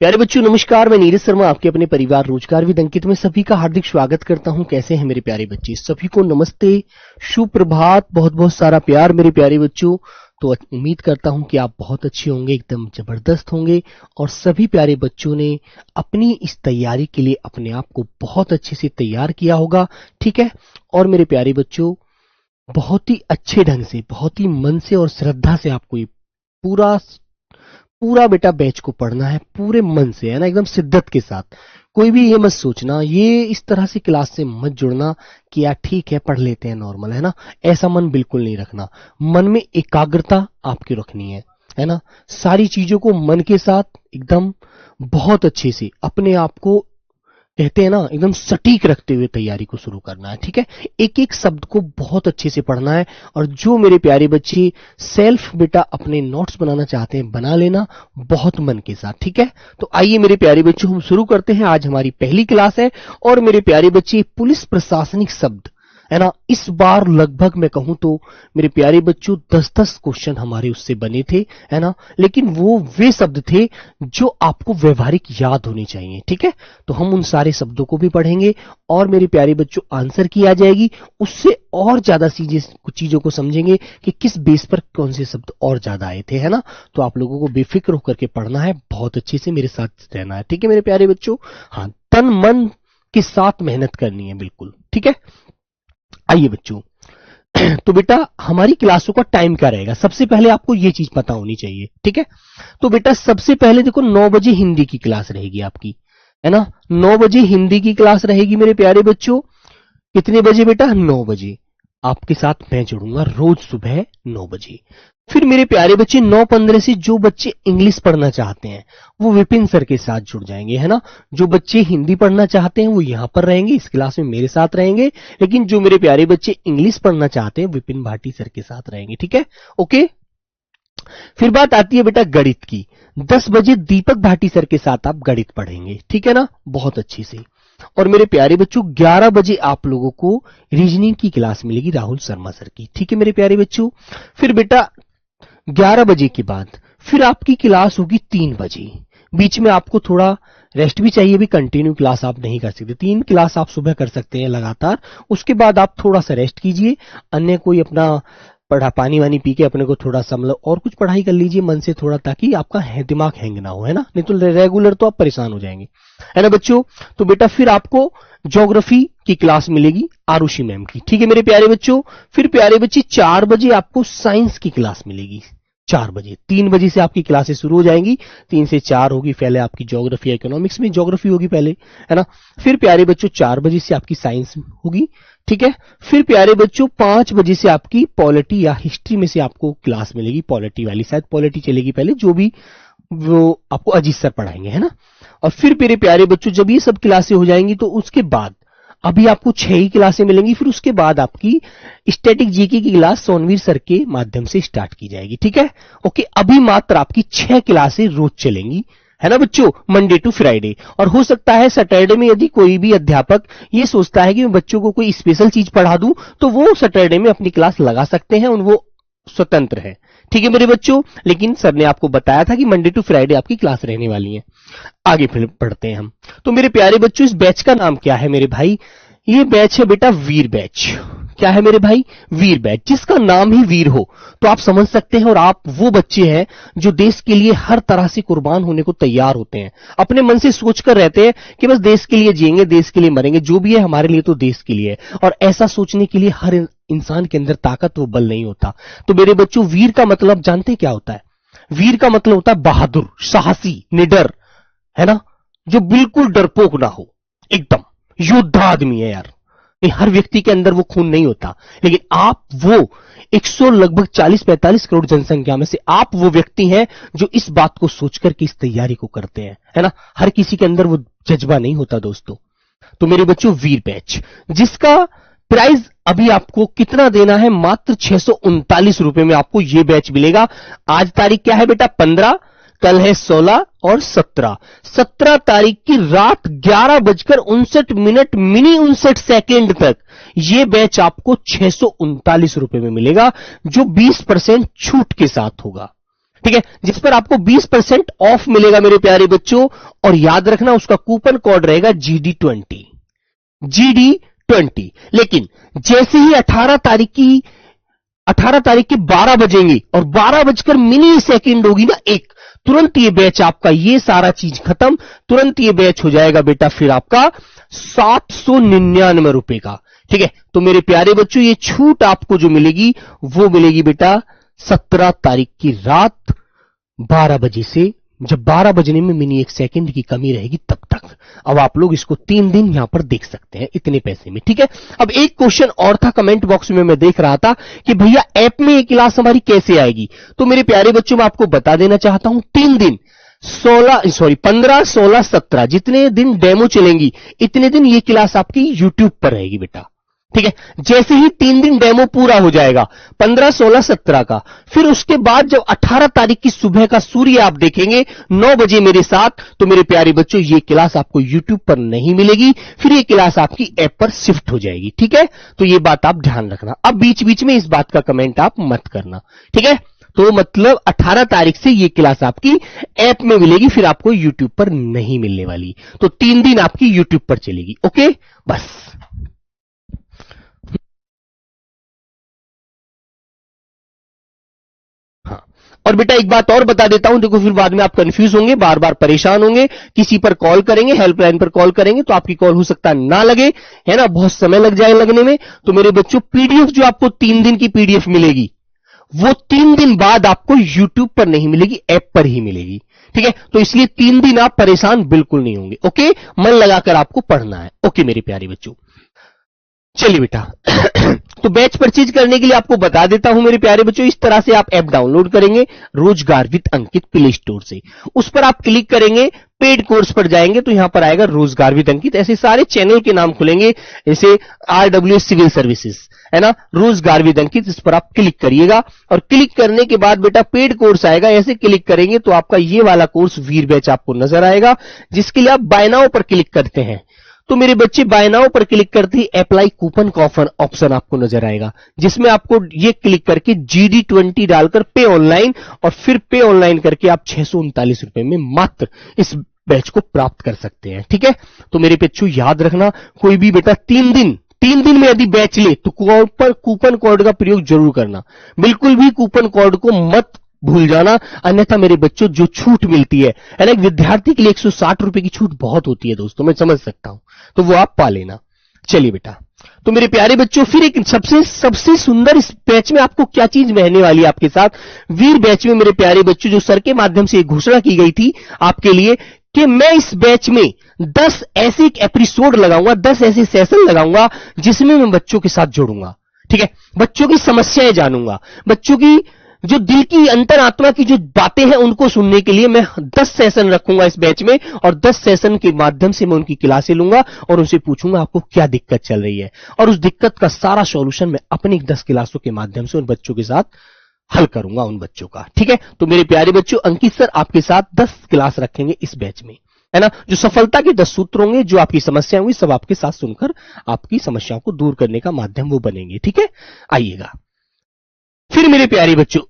प्यारे बच्चों नमस्कार, मैं नीरज शर्मा आपके अपने परिवार रोजगार विद अंकित में सभी का हार्दिक स्वागत करता हूं। कैसे हैं मेरे प्यारे बच्चे? सभी को नमस्ते, सुप्रभात, बहुत बहुत सारा प्यार मेरे प्यारे बच्चों। तो उम्मीद करता हूं कि आप बहुत अच्छे होंगे, एकदम जबरदस्त होंगे और सभी प्यारे बच्चों ने अपनी इस तैयारी के लिए अपने आप को बहुत अच्छे से तैयार किया होगा, ठीक है। और मेरे प्यारे बच्चों बहुत ही अच्छे ढंग से, बहुत ही मन से और श्रद्धा से आपको ये पूरा पूरा बेटा बैच को पढ़ना है, पूरे मन से, है ना, एकदम शिद्दत के साथ। कोई भी ये मत सोचना, ये इस तरह से क्लास से मत जुड़ना कि यार ठीक है पढ़ लेते हैं नॉर्मल, है ना। ऐसा मन बिल्कुल नहीं रखना। मन में एकाग्रता आपकी रखनी है ना। सारी चीजों को मन के साथ एकदम बहुत अच्छे से अपने आप को कहते हैं ना एकदम सटीक रखते हुए तैयारी को शुरू करना है, ठीक है। एक एक शब्द को बहुत अच्छे से पढ़ना है। और जो मेरे प्यारे बच्चे सेल्फ बेटा अपने नोट्स बनाना चाहते हैं, बना लेना बहुत मन के साथ, ठीक है। तो आइए मेरे प्यारे बच्चों हम शुरू करते हैं। आज हमारी पहली क्लास है और मेरे प्यारे बच्चे पुलिस प्रशासनिक शब्द, है ना। इस बार लगभग मैं कहूं तो मेरे प्यारे बच्चों 10-10 क्वेश्चन हमारे उससे बने थे, है ना। लेकिन वो वे शब्द थे जो आपको व्यवहारिक याद होने चाहिए, ठीक है। तो हम उन सारे शब्दों को भी पढ़ेंगे और मेरे प्यारे बच्चों आंसर की आ जाएगी, उससे और ज्यादा कुछ चीजों को समझेंगे कि किस बेस पर कौन से शब्द और ज्यादा आए थे, है ना। तो आप लोगों को बेफिक्र होकर के पढ़ना है, बहुत अच्छे से मेरे साथ रहना है, ठीक है मेरे प्यारे बच्चों। हाँ, तन मन के साथ मेहनत करनी है, बिल्कुल ठीक है। आइए बच्चों तो बेटा हमारी क्लासों का टाइम क्या रहेगा, सबसे पहले आपको ये चीज पता होनी चाहिए, ठीक है। तो बेटा सबसे पहले देखो 9 बजे हिंदी की क्लास रहेगी आपकी, है ना। 9 बजे हिंदी की क्लास रहेगी मेरे प्यारे बच्चों। कितने बजे बेटा? 9 बजे आपके साथ मैं जुड़ूंगा रोज सुबह 9 बजे। फिर मेरे प्यारे बच्चे 9:15 से जो बच्चे इंग्लिश पढ़ना चाहते हैं वो विपिन सर के साथ जुड़ जाएंगे, है ना। जो बच्चे हिंदी पढ़ना चाहते हैं वो यहां पर रहेंगे, इस क्लास में मेरे साथ रहेंगे। लेकिन जो मेरे प्यारे बच्चे इंग्लिश पढ़ना चाहते हैं विपिन भाटी सर के साथ रहेंगे, ठीक है, ओके। फिर बात आती है बेटा गणित की। 10 बजे दीपक भाटी सर के साथ आप गणित पढ़ेंगे, ठीक है ना, बहुत अच्छी से। और मेरे प्यारे बच्चों 11 बजे आप लोगों को रीजनिंग की क्लास मिलेगी राहुल शर्मा सर की, ठीक है मेरे प्यारे बच्चों। फिर बेटा 11 बजे के बाद फिर आपकी क्लास होगी 3 बजे। बीच में आपको थोड़ा रेस्ट भी चाहिए, भी कंटिन्यू क्लास आप नहीं कर सकते। 3 क्लास आप सुबह कर सकते हैं लगातार, उसके बाद आप थोड़ा सा रेस्ट कीजिए, अन्य कोई अपना पानी वानी पी के अपने को थोड़ा सा मतलब और कुछ पढ़ाई कर लीजिए मन से थोड़ा, ताकि आपका दिमाग हैंग ना हो, है ना। नहीं तो रेगुलर तो आप परेशान हो जाएंगे, है ना बच्चों। तो बेटा फिर आपको ज्योग्राफी की क्लास मिलेगी आरुषि मैम की, ठीक है मेरे प्यारे बच्चों। फिर प्यारे बच्चे 4 बजे आपको साइंस की क्लास मिलेगी, 4 बजे। 3 बजे से आपकी क्लासेस शुरू हो जाएंगी, 3 से 4 होगी पहले आपकी ज्योग्राफी, इकोनॉमिक्स में ज्योग्राफी होगी पहले, है ना। फिर प्यारे बच्चों 4 बजे से आपकी साइंस होगी, ठीक है। फिर प्यारे बच्चों 5 बजे से आपकी पॉलिटी या हिस्ट्री में से आपको क्लास मिलेगी, पॉलिटी वाली, शायद पॉलिटी चलेगी पहले, जो भी वो आपको अजीत सर पढ़ाएंगे, है ना। और फिर मेरे प्यारे बच्चों जब ये सब क्लासें हो जाएंगी तो उसके बाद अभी आपको 6 ही क्लासें मिलेंगी। फिर उसके बाद आपकी स्टैटिक जीके की क्लास सोनवीर सर के माध्यम से स्टार्ट की जाएगी, ठीक है, ओके। अभी मात्र आपकी 6 क्लासें रोज चलेंगी, है ना बच्चों, मंडे टू फ्राइडे। और हो सकता है सैटरडे में यदि कोई भी अध्यापक ये सोचता है कि मैं बच्चों को कोई स्पेशल चीज पढ़ा दूं तो वो सैटरडे में अपनी क्लास लगा सकते हैं, वो स्वतंत्र है, ठीक है मेरे बच्चों। लेकिन सर ने आपको बताया था कि मंडे टू फ्राइडे आपकी क्लास रहने वाली है। आगे फिर पढ़ते हैं हम। तो मेरे प्यारे बच्चों इस बैच का नाम क्या है मेरे भाई? ये बैच है बेटा वीर बैच। क्या है मेरे भाई? वीर बैच। जिसका नाम ही वीर हो तो आप समझ सकते हैं, और आप वो बच्चे हैं जो देश के लिए हर तरह से कुर्बान होने को तैयार होते हैं। अपने मन से सोचकर रहते हैं कि बस देश के लिए जिएंगे, देश के लिए मरेंगे, जो भी है हमारे लिए तो देश के लिए है। और ऐसा सोचने के लिए हर इंसान के अंदर ताकत व बल नहीं होता। तो मेरे बच्चों वीर का मतलब जानते हैं क्या होता है? वीर का मतलब होता है बहादुर, साहसी, निडर, है ना, जो बिल्कुल डरपोक ना हो, एकदम योद्धा आदमी है यार। हर व्यक्ति के अंदर वो खून नहीं होता, लेकिन आप वो 100 लगभग 40-45 करोड़ जनसंख्या में से आप वो व्यक्ति हैं जो इस बात को सोचकर के इस तैयारी को करते हैं, है ना। हर किसी के अंदर वो जज्बा नहीं होता दोस्तों। तो मेरे बच्चों वीर बैच, जिसका प्राइस अभी आपको कितना देना है? मात्र 639 रुपए में आपको ये बैच मिलेगा। आज तारीख क्या है बेटा? 15, कल है 16 और 17। 17 तारीख की रात 11:59 मिनी 59 सेकेंड तक ये बैच आपको 639 रुपए में मिलेगा, जो 20% छूट के साथ होगा, ठीक है, जिस पर आपको 20% ऑफ मिलेगा मेरे प्यारे बच्चों। और याद रखना उसका कूपन कोड रहेगा GD20, GD20। लेकिन जैसे ही 18 तारीख के 12 बजेंगे और 12 बजकर मिनी सेकंड होगी ना एक, तुरंत ये बैच आपका, ये सारा चीज खत्म, तुरंत ये बैच हो जाएगा बेटा फिर आपका 799 रुपए का। ठीक है, तो मेरे प्यारे बच्चों ये छूट आपको जो मिलेगी वो मिलेगी बेटा 17 तारीख की रात 12 बजे से, जब 12 बजने में मिनी एक सेकंड की कमी रहेगी तब तक। अब आप लोग इसको 3 दिन यहां पर देख सकते हैं इतने पैसे में। ठीक है, अब एक क्वेश्चन और था कमेंट बॉक्स में, मैं देख रहा था कि भैया ऐप में ये क्लास हमारी कैसे आएगी। तो मेरे प्यारे बच्चों मैं आपको बता देना चाहता हूं, 3 दिन 15, 16, 17 जितने दिन डेमो चलेंगी इतने दिन ये क्लास आपकी यूट्यूब पर रहेगी बेटा। ठीक है, जैसे ही 3 दिन डेमो पूरा हो जाएगा 15, 16, 17 का, फिर उसके बाद जब 18 तारीख की सुबह का सूर्य आप देखेंगे 9 बजे मेरे साथ, तो मेरे प्यारे बच्चों ये क्लास आपको यूट्यूब पर नहीं मिलेगी, फिर ये क्लास आपकी ऐप पर शिफ्ट हो जाएगी। ठीक है, तो ये बात आप ध्यान रखना। अब बीच बीच में इस बात का कमेंट आप मत करना। ठीक है, तो मतलब 18 तारीख से ये क्लास आपकी ऐप में मिलेगी, फिर आपको यूट्यूब पर नहीं मिलने वाली। तो 3 दिन आपकी यूट्यूब पर चलेगी। ओके, बस। और बेटा एक बात और बता देता हूं, देखो फिर बाद में आप कंफ्यूज होंगे, बार बार परेशान होंगे, किसी पर कॉल करेंगे, हेल्पलाइन पर कॉल करेंगे तो आपकी कॉल हो सकता है ना लगे, है ना, बहुत समय लग जाए लगने में। तो मेरे बच्चों पीडीएफ जो आपको 3 दिन की पीडीएफ मिलेगी वो 3 दिन बाद आपको यूट्यूब पर नहीं मिलेगी, ऐप पर ही मिलेगी। ठीक है, तो इसलिए 3 दिन आप परेशान बिल्कुल नहीं होंगे। ओके, मन लगाकर आपको पढ़ना है। ओके मेरे प्यारे बच्चों, चलिए बेटा तो बैच परचेज करने के लिए आपको बता देता हूं मेरे प्यारे बच्चों, इस तरह से आप ऐप डाउनलोड करेंगे रोजगार विद अंकित प्ले स्टोर से, उस पर आप क्लिक करेंगे, पेड कोर्स पर जाएंगे तो यहां पर आएगा रोजगार विद अंकित, ऐसे सारे चैनल के नाम खुलेंगे, जैसे RWS सिविल सर्विसेज, है ना, रोजगार विद अंकित, इस पर आप क्लिक करिएगा। और क्लिक करने के बाद बेटा पेड कोर्स आएगा, ऐसे क्लिक करेंगे तो आपका ये वाला कोर्स वीर बैच आपको नजर आएगा, जिसके लिए आप बाय नाउ पर क्लिक करते हैं। तो मेरे बच्चे बाय नाउ पर क्लिक करते ही अप्लाई कूपन का ऑप्शन आपको नजर आएगा, जिसमें आपको ये क्लिक करके GD20 डालकर पे ऑनलाइन, और फिर पे ऑनलाइन करके आप 639 रुपए में मात्र इस बैच को प्राप्त कर सकते हैं। ठीक है, तो मेरे बच्चों याद रखना, कोई भी बेटा 3 दिन में यदि बैच ले तो कूपन कोड का प्रयोग जरूर करना, बिल्कुल भी कूपन कोड को मत भूल जाना, अन्यथा मेरे बच्चों जो छूट मिलती है ना, एक विद्यार्थी के लिए 160 रुपए की छूट बहुत होती है दोस्तों, मैं समझ सकता हूं, तो वो आप पा लेना। चलिए बेटा, तो मेरे प्यारे बच्चों फिर एक सबसे सुंदर इस बैच में आपको क्या चीज रहने वाली है आपके साथ, वीर बैच में मेरे प्यारे बच्चों, जो सर के माध्यम से घोषणा की गई थी आपके लिए कि मैं इस बैच में 10 ऐसे एपिसोड लगाऊंगा, 10 ऐसे सेशन लगाऊंगा जिसमें मैं बच्चों के साथ जुड़ूंगा। ठीक है, बच्चों की समस्याएं जानूंगा, बच्चों की जो दिल की अंतरात्मा की जो बातें हैं उनको सुनने के लिए मैं 10 सेशन रखूंगा इस बैच में, और 10 सेशन के माध्यम से मैं उनकी क्लासें लूंगा और उनसे पूछूंगा आपको क्या दिक्कत चल रही है, और उस दिक्कत का सारा सॉल्यूशन मैं अपनी 10 क्लासों के माध्यम से उन बच्चों के साथ हल करूंगा, उन बच्चों का। ठीक है, तो मेरे प्यारे बच्चों अंकित सर आपके साथ 10 क्लास रखेंगे इस बैच में, है ना, जो सफलता के 10 सूत्र होंगे, जो आपकी समस्याएं हुई सब आपके साथ सुनकर आपकी समस्याओं को दूर करने का माध्यम वो बनेंगे। ठीक है, आइएगा फिर मेरे प्यारे बच्चों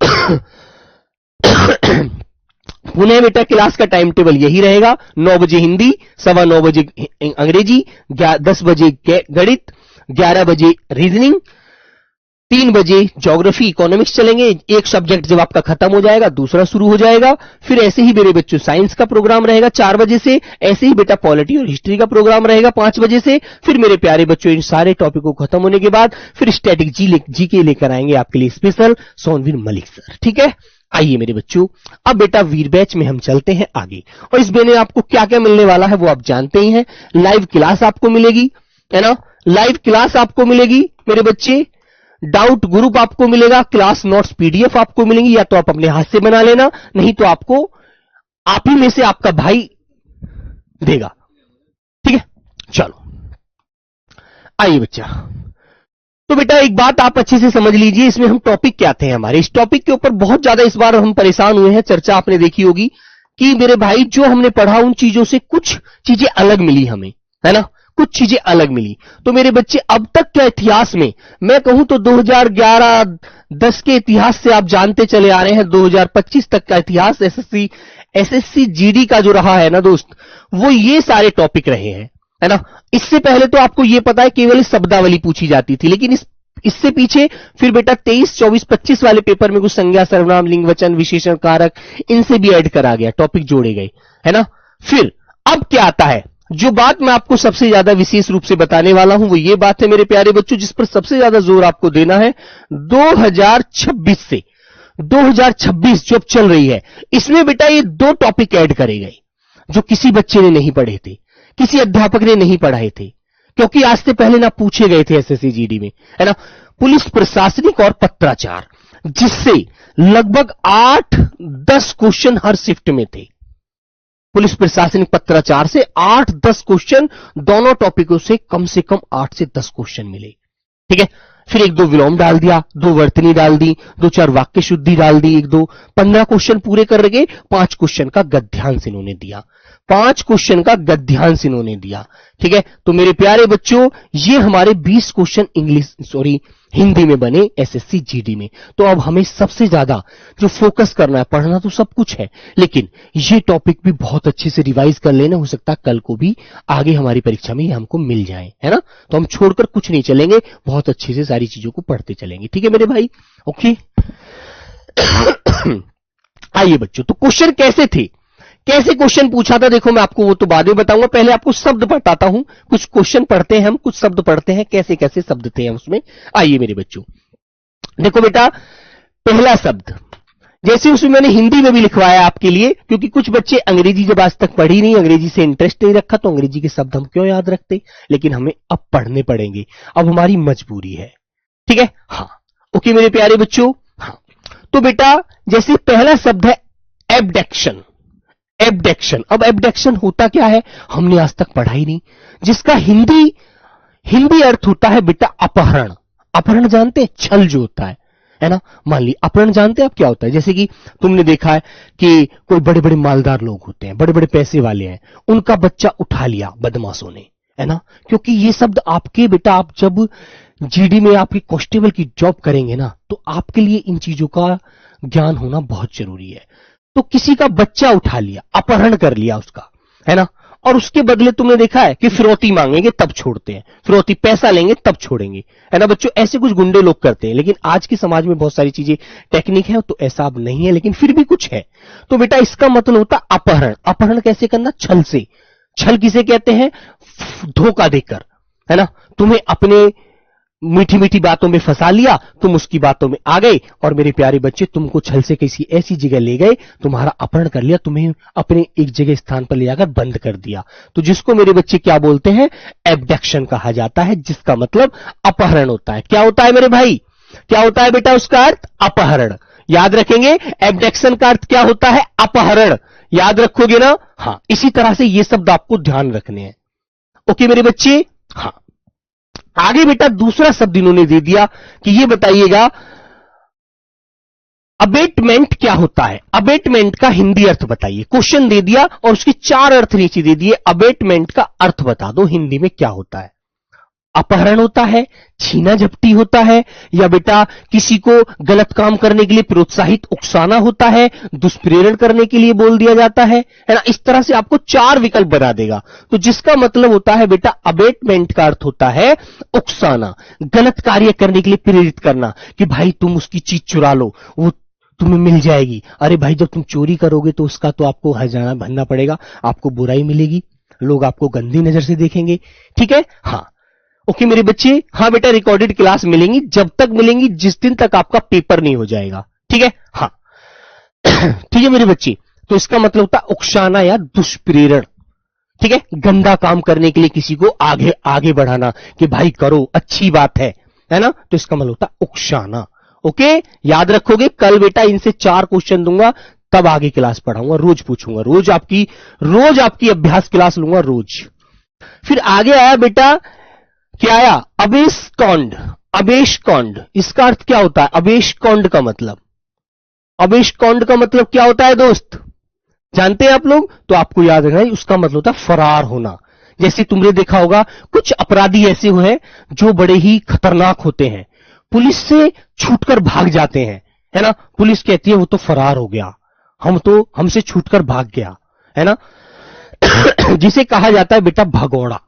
पुनः बेटा क्लास का टाइम टेबल यही रहेगा, 9 बजे हिंदी, 9:15 बजे अंग्रेजी, 10 बजे गणित, 11 बजे रीजनिंग, 3 बजे ज्योग्राफी इकोनॉमिक्स चलेंगे, एक सब्जेक्ट जब आपका खत्म हो जाएगा दूसरा शुरू हो जाएगा। फिर ऐसे ही मेरे बच्चों साइंस का प्रोग्राम रहेगा 4 बजे से, ऐसे ही बेटा पॉलिटी और हिस्ट्री का प्रोग्राम रहेगा 5 बजे से। फिर मेरे प्यारे बच्चों इन सारे टॉपिकों खत्म होने के बाद फिर स्टैटिक जी के लेकर आएंगे आपके लिए स्पेशल सोनवीर मलिक सर। ठीक है, आइए मेरे बच्चों अब बेटा वीर बैच में हम चलते हैं आगे, और इस में आपको क्या क्या मिलने वाला है वो आप जानते ही हैं। लाइव क्लास आपको मिलेगी, है ना, लाइव क्लास आपको मिलेगी मेरे बच्चे, डाउट ग्रुप आपको मिलेगा, क्लास नोट्स पीडीएफ आपको मिलेंगी, या तो आप अपने हाथ से बना लेना, नहीं तो आपको आप ही में से आपका भाई देगा। ठीक है, चलो आइए बच्चा, तो बेटा एक बात आप अच्छे से समझ लीजिए, इसमें हम टॉपिक क्या थे हमारे, इस टॉपिक के ऊपर बहुत ज्यादा इस बार हम परेशान हुए हैं, चर्चा आपने देखी होगी कि मेरे भाई जो हमने पढ़ा उन चीजों से कुछ चीजें अलग मिली हमें, है ना, कुछ चीजें अलग मिली। तो मेरे बच्चे अब तक के इतिहास में मैं कहूं तो 2011-10 के इतिहास से आप जानते चले आ रहे हैं, 2025 तक का इतिहास एसएससी जीडी का जो रहा है ना दोस्त, वो ये सारे टॉपिक रहे हैं, है ना। इससे पहले तो आपको ये पता है केवल शब्दावली पूछी जाती थी, लेकिन इससे पीछे फिर बेटा 23, 24, 25 वाले पेपर में कुछ संज्ञा, सर्वनाम, लिंग, वचन, विशेषण, कारक, इनसे भी ऐड करा गया, टॉपिक जोड़े गए, है ना। फिर अब क्या आता है, जो बात मैं आपको सबसे ज्यादा विशेष रूप से बताने वाला हूं वो ये बात है मेरे प्यारे बच्चों, जिस पर सबसे ज्यादा जोर आपको देना है 2026 से 2026 जो अब चल रही है, इसमें बेटा ये 2 टॉपिक ऐड करे गए जो किसी बच्चे ने नहीं पढ़े थे, किसी अध्यापक ने नहीं पढ़ाए थे, क्योंकि आज से पहले ना पूछे गए थे एसएससी जीडी में, है ना। पुलिस प्रशासनिक और पत्राचार, जिससे लगभग 8-10 क्वेश्चन हर शिफ्ट में थे। पुलिस प्रशासनिक पत्राचार से 8-10 क्वेश्चन दोनों टॉपिकों से कम 8 से 10 क्वेश्चन मिले, ठीक है। फिर 1-2 विलोम डाल दिया, 2 वर्तनी डाल दी, 2-4 वाक्य शुद्धि डाल दी, 1-2 15 क्वेश्चन पूरे कर गए। 5 क्वेश्चन का गद्यांश इन्होंने दिया, 5 क्वेश्चन का गद्यांश इन्होंने दिया, ठीक है। तो मेरे प्यारे बच्चों, ये हमारे 20 क्वेश्चन हिंदी में बने एसएससी जीडी में। तो अब हमें सबसे ज्यादा जो फोकस करना है, पढ़ना तो सब कुछ है, लेकिन ये टॉपिक भी बहुत अच्छे से रिवाइज कर लेना, हो सकता है कल को भी आगे हमारी परीक्षा में ये हमको मिल जाए, है ना। तो हम छोड़कर कुछ नहीं चलेंगे, बहुत अच्छे से सारी चीजों को पढ़ते चलेंगे, ठीक है मेरे भाई, ओके। आइए बच्चों, तो क्वेश्चन कैसे थे, कैसे क्वेश्चन पूछा था, देखो मैं आपको वो तो बाद में बताऊंगा, पहले आपको शब्द बताता हूं। कुछ क्वेश्चन पढ़ते हैं हम, कुछ शब्द पढ़ते हैं, कैसे कैसे शब्द थे उसमें। आइए मेरे बच्चों, देखो बेटा, पहला शब्द जैसे उसमें मैंने हिंदी में भी लिखवाया आपके लिए, क्योंकि कुछ बच्चे अंग्रेजी जब आज तक पढ़ी नहीं, अंग्रेजी से इंटरेस्ट नहीं रखा, तो अंग्रेजी के शब्द हम क्यों याद रखते, लेकिन हमें अब पढ़ने पड़ेंगे, अब हमारी मजबूरी है, ठीक है। हाँ ओके मेरे प्यारे बच्चों। हाँ तो बेटा, जैसे पहला शब्द है एब्डक्शन। एब्डक्शन, अब एब्डक्शन होता क्या है, हमने आज तक पढ़ा ही नहीं, जिसका हिंदी अर्थ होता है बेटा अपहरण। अपहरण जानते हैं, छल जो होता है ना। मान ली अपहरण जानते हैं आप क्या होता है, जैसे कि तुमने देखा है कि कोई बड़े बड़े मालदार लोग होते हैं, बड़े बड़े पैसे वाले हैं, उनका बच्चा उठा लिया बदमाशों ने, है ना। क्योंकि ये शब्द आपके बेटा, आप जब जीडी में आपके कांस्टेबल की जॉब करेंगे ना, तो आपके लिए इन चीजों का ज्ञान होना बहुत जरूरी है। तो किसी का बच्चा उठा लिया, अपहरण कर लिया उसका, है ना, और उसके बदले तुमने देखा है कि फिरौती मांगेंगे तब छोड़ते हैं, फिरौती पैसा लेंगे तब छोड़ेंगे, है ना बच्चों। ऐसे कुछ गुंडे लोग करते हैं, लेकिन आज के समाज में बहुत सारी चीजें टेक्निक है, तो ऐसा अब नहीं है, लेकिन फिर भी कुछ है। तो बेटा इसका मतलब होता अपहरण। अपहरण कैसे करना, छल से। छल किसे कहते हैं, धोखा देकर, है ना। तुम्हें अपने मीठी मीठी बातों में फंसा लिया, तुम उसकी बातों में आ गए, और मेरे प्यारे बच्चे तुमको छल से किसी ऐसी जगह ले गए, तुम्हारा अपहरण कर लिया, तुम्हें अपने एक जगह स्थान पर ले जाकर बंद कर दिया। तो जिसको मेरे बच्चे क्या बोलते हैं, एब्डक्शन कहा जाता है, जिसका मतलब अपहरण होता है। क्या होता है मेरे भाई, क्या होता है बेटा उसका अर्थ, अपहरण। याद रखेंगे, एब्डक्शन का अर्थ क्या होता है, अपहरण। याद रखोगे ना। हाँ, इसी तरह से ये शब्द आपको ध्यान रखने हैं, ओके मेरे बच्चे। हाँ आगे बेटा दूसरा शब्द इन्होंने दे दिया कि ये बताइएगा अबेटमेंट क्या होता है। अबेटमेंट का हिंदी अर्थ बताइए। क्वेश्चन दे दिया और उसके 4 अर्थ नीचे दे दिए। अबेटमेंट का अर्थ बता दो हिंदी में क्या होता है। अपहरण होता है, छीना झपटी होता है, या बेटा किसी को गलत काम करने के लिए प्रोत्साहित उकसाना होता है, दुष्प्रेरण करने के लिए बोल दिया जाता है ना। इस तरह से आपको 4 विकल्प बना देगा। तो जिसका मतलब होता है बेटा अबेटमेंट का अर्थ होता है उकसाना, गलत कार्य करने के लिए प्रेरित करना, कि भाई तुम उसकी चीज चुरा लो, वो तुम्हें मिल जाएगी। अरे भाई जब तुम चोरी करोगे तो उसका तो आपको हर्जाना भरना पड़ेगा, आपको बुराई मिलेगी, लोग आपको गंदी नजर से देखेंगे, ठीक है। हाँ ओके मेरे बच्चे। हाँ बेटा रिकॉर्डेड क्लास मिलेंगी, जब तक मिलेंगी जिस दिन तक आपका पेपर नहीं हो जाएगा, ठीक है। हाँ ठीक है मेरे बच्चे। तो इसका मतलब होता है उकसाना या दुष्प्रेरण, ठीक है, गंदा काम करने के लिए किसी को आगे आगे बढ़ाना कि भाई करो, अच्छी बात है ना। तो इसका मतलब होता है उकसाना, ओके। याद रखोगे, कल बेटा इनसे 4 क्वेश्चन दूंगा, तब आगे क्लास पढ़ाऊंगा, रोज पूछूंगा, रोज आपकी अभ्यास क्लास लूंगा रोज। फिर आगे आया बेटा, क्या आया, अबेशकॉन्ड। अबेशकॉन्ड इसका अर्थ क्या होता है, अबेशकॉन्ड का मतलब, अबेशकॉन्ड का मतलब क्या होता है दोस्त, जानते हैं आप लोग। तो आपको याद रखना है उसका मतलब होता है फरार होना, जैसे तुमने देखा होगा कुछ अपराधी ऐसे हैं जो बड़े ही खतरनाक होते हैं, पुलिस से छूटकर भाग जाते हैं, है ना। पुलिस कहती है वो तो फरार हो गया, हमसे छूटकर भाग गया, है ना। जिसे कहा जाता है बेटा भगोड़ा,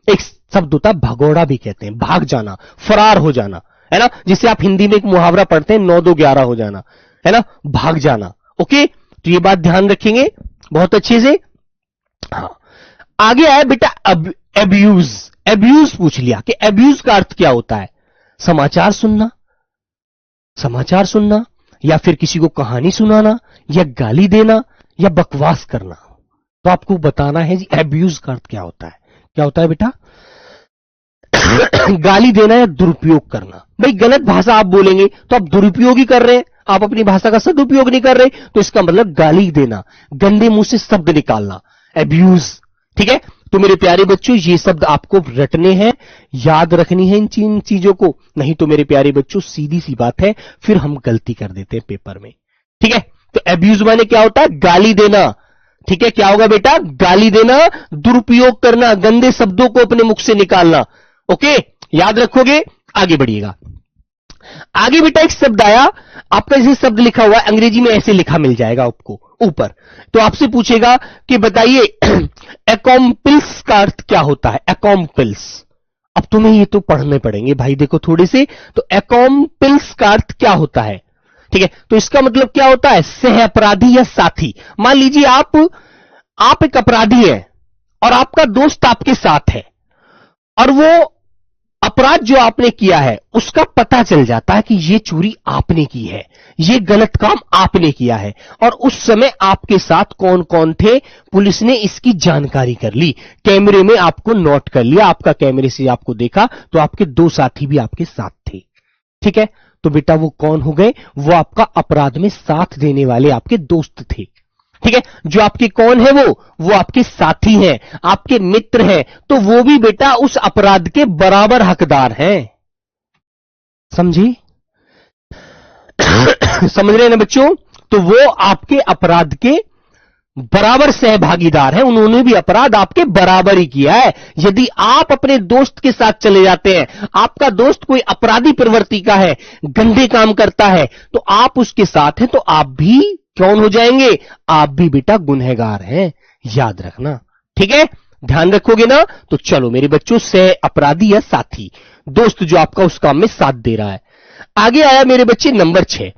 एक शब्द होता है भगोड़ा भी कहते हैं, भाग जाना, फरार हो जाना, है ना। जिसे आप हिंदी में एक मुहावरा पढ़ते हैं 9-2-11 हो जाना, है ना, भाग जाना। ओके, तो ये बात ध्यान रखेंगे बहुत अच्छे से। हाँ, आगे आया बेटा एब्यूज। एब्यूज पूछ लिया कि एब्यूज का अर्थ क्या होता है। समाचार सुनना या फिर किसी को कहानी सुनाना या गाली देना या बकवास करना। तो आपको बताना है जी एब्यूज का अर्थ क्या होता है। क्या होता है बेटा? गाली देना या दुरुपयोग करना। भाई गलत भाषा आप बोलेंगे तो आप दुरुपयोग ही कर रहे हैं, आप अपनी भाषा का सदुपयोग नहीं कर रहे, तो इसका मतलब गाली देना, गंदे मुंह से शब्द निकालना, एब्यूज। ठीक है, तो मेरे प्यारे बच्चों ये शब्द आपको रटने हैं, याद रखनी है इन चीजों को, नहीं तो मेरे प्यारे बच्चों सीधी सी बात है फिर हम गलती कर देते हैं पेपर में। ठीक है, तो एब्यूज माने क्या होता है? गाली देना। ठीक है, क्या होगा बेटा? गाली देना, दुरुपयोग करना, गंदे शब्दों को अपने मुख से निकालना। ओके, याद रखोगे, आगे बढ़िएगा। आगे बेटा एक शब्द आया, आपका जैसे शब्द लिखा हुआ है अंग्रेजी में ऐसे लिखा मिल जाएगा आपको ऊपर, तो आपसे पूछेगा कि बताइए अकॉम्पल्स का अर्थ क्या होता है। अकॉम्पल्स, अब तुम्हें ये तो पढ़ने पड़ेंगे भाई, देखो थोड़े से। तो अकॉम्पल्स का अर्थ क्या होता है? ठीक है, तो इसका मतलब क्या होता है? सह अपराधी या साथी। मान लीजिए आप एक अपराधी है और आपका दोस्त आपके साथ है, और वो अपराध जो आपने किया है उसका पता चल जाता है कि ये चोरी आपने की है, ये गलत काम आपने किया है, और उस समय आपके साथ कौन कौन थे, पुलिस ने इसकी जानकारी कर ली, कैमरे में आपको नोट कर लिया, आपका कैमरे से आपको देखा तो आपके 2 साथी भी आपके साथ थे। ठीक है, तो बेटा वो कौन हो गए? वो आपका अपराध में साथ देने वाले आपके दोस्त थे। ठीक है, जो आपके कौन है वो आपके साथी हैं, आपके मित्र हैं, तो वो भी बेटा उस अपराध के बराबर हकदार हैं। समझी? समझ रहे हैं ना बच्चों? तो वो आपके अपराध के बराबर सहभागीदार हैं, उन्होंने भी अपराध आपके बराबर ही किया है। यदि आप अपने दोस्त के साथ चले जाते हैं, आपका दोस्त कोई अपराधी प्रवृत्ति का है, गंदे काम करता है, तो आप उसके साथ हैं, तो आप भी कौन हो जाएंगे? आप भी बेटा गुनहगार हैं, याद रखना। ठीक है, ध्यान रखोगे ना? तो चलो मेरे बच्चों, सह अपराधी या साथी, दोस्त जो आपका उस काम में साथ दे रहा है। आगे आया मेरे बच्चे नंबर 6।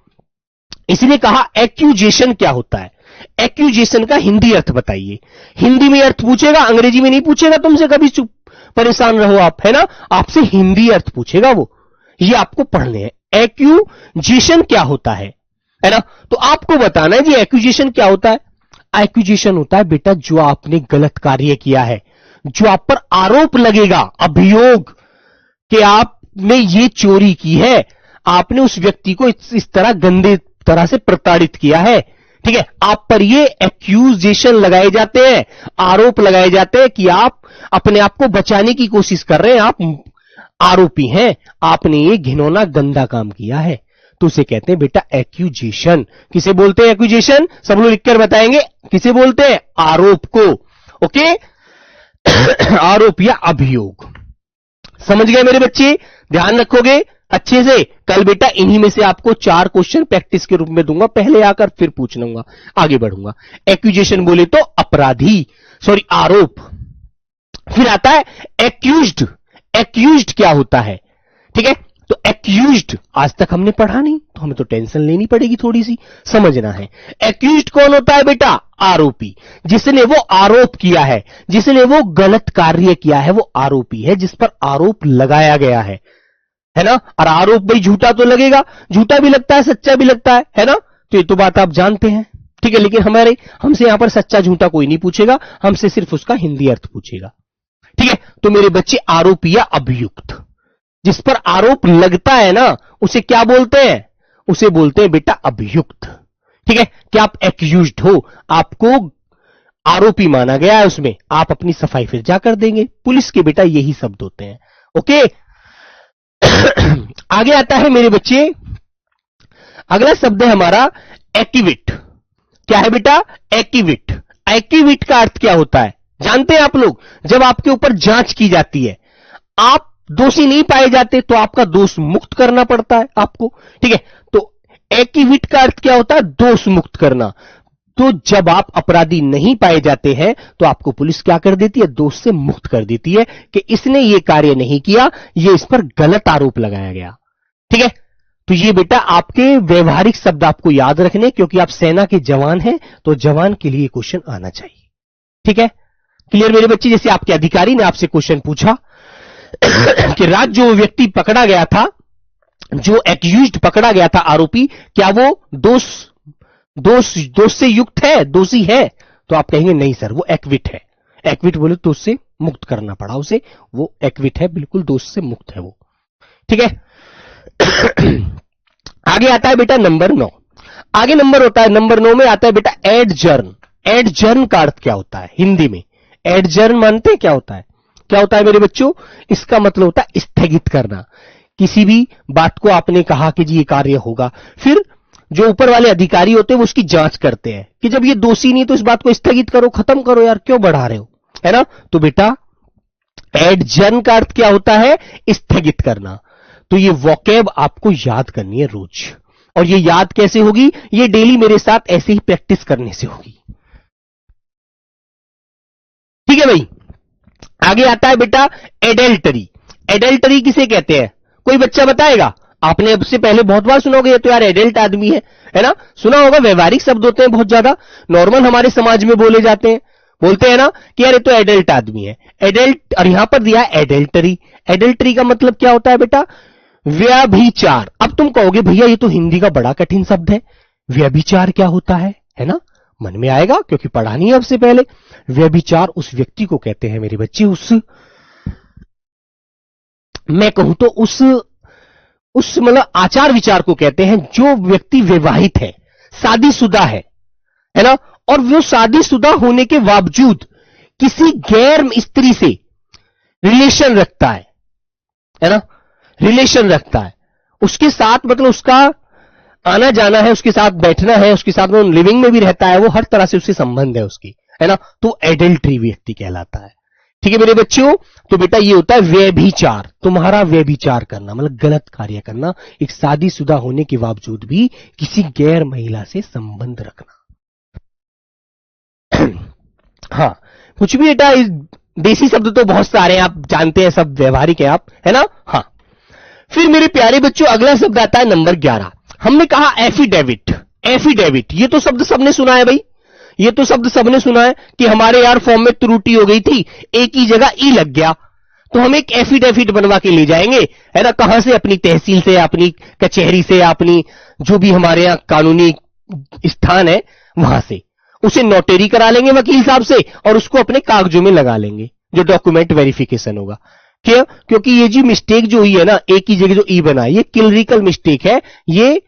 इसने कहा एक्यूजेशन क्या होता है। एक्यूजेशन का हिंदी अर्थ बताइए। हिंदी में अर्थ पूछेगा, अंग्रेजी में नहीं पूछेगा तुमसे, कभी चुप परेशान रहो आप, है ना। आपसे हिंदी अर्थ पूछेगा वो, ये आपको पढ़ने हैं। एक्यूजेशन क्या होता है ना, तो आपको बताना है जी एक्यूजेशन क्या होता है। एक्यूजेशन होता है बेटा जो आपने गलत कार्य किया है, जो आप पर आरोप लगेगा, अभियोग कि आपने ये चोरी की है, आपने उस व्यक्ति को इस तरह गंदे तरह से प्रताड़ित किया है। ठीक है, आप पर ये एक्यूजेशन लगाए जाते हैं, आरोप लगाए जाते हैं कि आप अपने आप को बचाने की कोशिश कर रहे हैं, आप आरोपी हैं, आपने ये घिनौना गंदा काम किया है, तो उसे कहते हैं बेटा एक्यूजेशन। किसे बोलते हैं एक्यूजेशन? सब लोग लिखकर बताएंगे किसे बोलते हैं? आरोप को। ओके, आरोप या अभियोग। समझ गए मेरे बच्चे? ध्यान रखोगे अच्छे से। कल बेटा इन्हीं में से आपको 4 क्वेश्चन प्रैक्टिस के रूप में दूंगा, पहले आकर फिर पूछ लूंगा, आगे बढ़ूंगा। एक्यूजेशन बोले तो अपराधी, सॉरी आरोप। फिर आता है एक्यूज्ड। एक्यूज्ड क्या होता है? ठीक है, तो एक्यूज्ड आज तक हमने पढ़ा नहीं, तो हमें तो टेंशन लेनी पड़ेगी, थोड़ी सी समझना है। एक्यूज्ड कौन होता है बेटा? आरोपी, जिसने वो आरोप किया है, जिसने वो गलत कार्य किया है, वो आरोपी है, जिस पर आरोप लगाया गया है ना। और आरोप भाई झूठा तो लगेगा, झूठा भी लगता है, सच्चा भी लगता है ना। तो ये तो बात आप जानते हैं। ठीक है, लेकिन हमसे यहां पर सच्चा झूठा कोई नहीं पूछेगा, हमसे सिर्फ उसका हिंदी अर्थ पूछेगा। ठीक है, तो मेरे बच्चे आरोपी या अभियुक्त, जिस पर आरोप लगता है ना, उसे क्या बोलते हैं? उसे बोलते हैं बेटा अभियुक्त। ठीक है, कि आप एक्यूज्ड हो, आपको आरोपी माना गया है, उसमें आप अपनी सफाई फिर जाकर देंगे। पुलिस के बेटा यही शब्द होते हैं। ओके, आगे आता है मेरे बच्चे, अगला शब्द है हमारा एक्टिविट। क्या है बेटा? एक्टिविट। एक्टिविट का अर्थ क्या होता है जानते हैं आप लोग, जब आपके ऊपर जांच की जाती है, आप दोषी नहीं पाए जाते तो आपका दोष मुक्त करना पड़ता है आपको, ठीक है। तो एक्विट का अर्थ क्या होता है? दोष मुक्त करना। तो जब आप अपराधी नहीं पाए जाते हैं तो आपको पुलिस क्या कर देती है? दोष से मुक्त कर देती है कि इसने ये कार्य नहीं किया, ये इस पर गलत आरोप लगाया गया, ठीक है। तो ये बेटा आपके व्यवहारिक शब्द आपको याद रखने, क्योंकि आप सेना के जवान हैं तो जवान के लिए क्वेश्चन आना चाहिए, ठीक है। क्लियर मेरे बच्चे? जैसे आपके अधिकारी ने आपसे क्वेश्चन पूछा कि रात जो व्यक्ति पकड़ा गया था, जो एक्यूज्ड पकड़ा गया था, आरोपी, क्या वो दोष से युक्त है, दोषी है? तो आप कहेंगे नहीं सर, वो एक्विट है। एक्विट बोले तो उससे मुक्त करना पड़ा उसे, वो एक्विट है, बिल्कुल दोष से मुक्त है वो, ठीक है। आगे आता है बेटा नंबर 9। आगे नंबर होता है, नंबर 9 में आता है बेटा एडजर्न। एडजर्न का अर्थ क्या होता है हिंदी में? एडजर्न मानते हैं क्या होता है? क्या होता है मेरे बच्चों? इसका मतलब होता है स्थगित करना। किसी भी बात को आपने कहा कि जी ये कार्य होगा, फिर जो ऊपर वाले अधिकारी होते हैं वो उसकी जांच करते हैं कि जब ये दोषी नहीं तो इस बात को स्थगित करो, खत्म करो यार, क्यों बढ़ा रहे हो, है ना। तो बेटा एडजर्न का अर्थ क्या होता है? स्थगित करना। तो ये वोकैब आपको याद करनी है रोज, और ये याद कैसे होगी? ये डेली मेरे साथ ऐसे ही प्रैक्टिस करने से होगी, ठीक है भाई। आगे आता है बेटा एडल्टरी। एडल्टरी किसे कहते हैं? कोई बच्चा बताएगा? आपने अब से पहले बहुत बार सुना होगा ये तो यार एडल्ट आदमी है ना, सुना होगा। व्यवहारिक शब्द होते हैं बहुत ज्यादा, नॉर्मल हमारे समाज में बोले जाते हैं, बोलते हैं ना कि यार ये तो एडल्ट आदमी है, एडल्ट। और यहां पर दिया है एडल्टरी। एडल्टरी का मतलब क्या होता है बेटा? व्यभिचार। अब तुम कहोगे भैया ये तो हिंदी का बड़ा कठिन शब्द है, व्यभिचार क्या होता है ना। मन में आएगा क्योंकि पढ़ा नहीं है अब से पहले। व्यभिचार उस व्यक्ति को कहते हैं मेरे बच्चे, मैं कहूं तो उस मतलब आचार विचार को कहते हैं जो व्यक्ति विवाहित है, शादीशुदा है ना, और वो शादीशुदा होने के बावजूद किसी गैर स्त्री से रिलेशन रखता है ना, रिलेशन रखता है उसके साथ, मतलब उसका आना जाना है, उसके साथ बैठना है, उसके साथ वो लिविंग में भी रहता है, वो हर तरह से उससे संबंध है उसकी, है ना। तो एडल्ट्री व्यक्ति कहलाता है, ठीक है मेरे बच्चों। तो बेटा ये होता है व्यभिचार, तुम्हारा व्यभिचार करना मतलब गलत कार्य करना, एक शादीशुदा होने के बावजूद भी किसी गैर महिला से संबंध रखना। हाँ, कुछ भी बेटा, देसी शब्द तो बहुत सारे हैं, आप जानते हैं, सब व्यवहारिक है आप, है ना। हाँ, फिर मेरे प्यारे बच्चों अगला शब्द आता है नंबर 11। हमने कहा एफिडेविट। एफिडेविट ये तो शब्द सबने सुना है भाई, ये तो शब्द सबने सुना है कि हमारे यार फॉर्म में त्रुटि हो गई थी, एक ही जगह ई लग गया, तो हम एक एफिडेविट बनवा के ले जाएंगे, है ना। कहां से? अपनी तहसील से, अपनी कचहरी से, अपनी जो भी हमारे यहां कानूनी स्थान है वहां से उसे नोटरी करा लेंगे वकील साहब से, और उसको अपने कागजों में लगा लेंगे जो डॉक्यूमेंट वेरिफिकेशन होगा। क्यों? क्योंकि ये जी मिस्टेक जो हुई है ना, एक ही जगह जो ई बना है, ये क्लरिकल मिस्टेक है, ये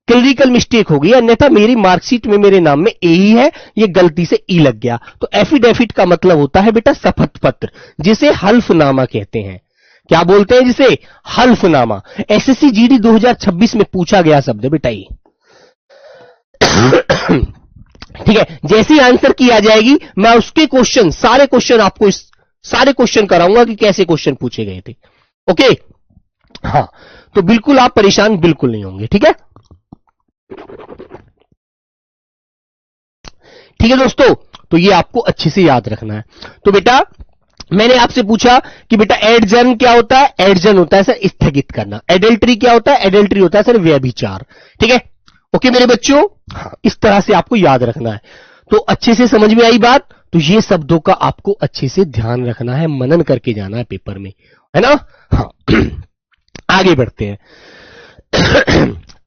क्लरिकल मिस्टेक हो गई, अन्यथा मेरी मार्कशीट में मेरे नाम में ए ही है, ये गलती से ई लग गया। तो एफिडेविट का मतलब होता है बेटा शपथ पत्र, जिसे हल्फनामा कहते हैं। क्या बोलते हैं जिसे? हल्फनामा। एसएससी जीडी 2026 में पूछा गया शब्द है बेटा ये, ठीक है। जैसे ही आंसर की आ जाएगी मैं उसके क्वेश्चन, सारे क्वेश्चन आपको सारे क्वेश्चन कराऊंगा कि कैसे क्वेश्चन पूछे गए थे, ओके। हाँ, तो बिल्कुल आप परेशान बिल्कुल नहीं होंगे, ठीक है। ठीक है दोस्तों, तो ये आपको अच्छे से याद रखना है। तो बेटा मैंने आपसे पूछा कि बेटा एडजर्न क्या होता है? एडजर्न होता है सर स्थगित करना। एडल्ट्री क्या होता है? एडल्ट्री होता है सर व्यभिचार, ठीक है। ओके मेरे बच्चों, हाँ, इस तरह से आपको याद रखना है। तो अच्छे से समझ में आई बात? तो ये शब्दों का आपको अच्छे से ध्यान रखना है, मनन करके जाना है पेपर में, है ना। हाँ, आगे बढ़ते हैं।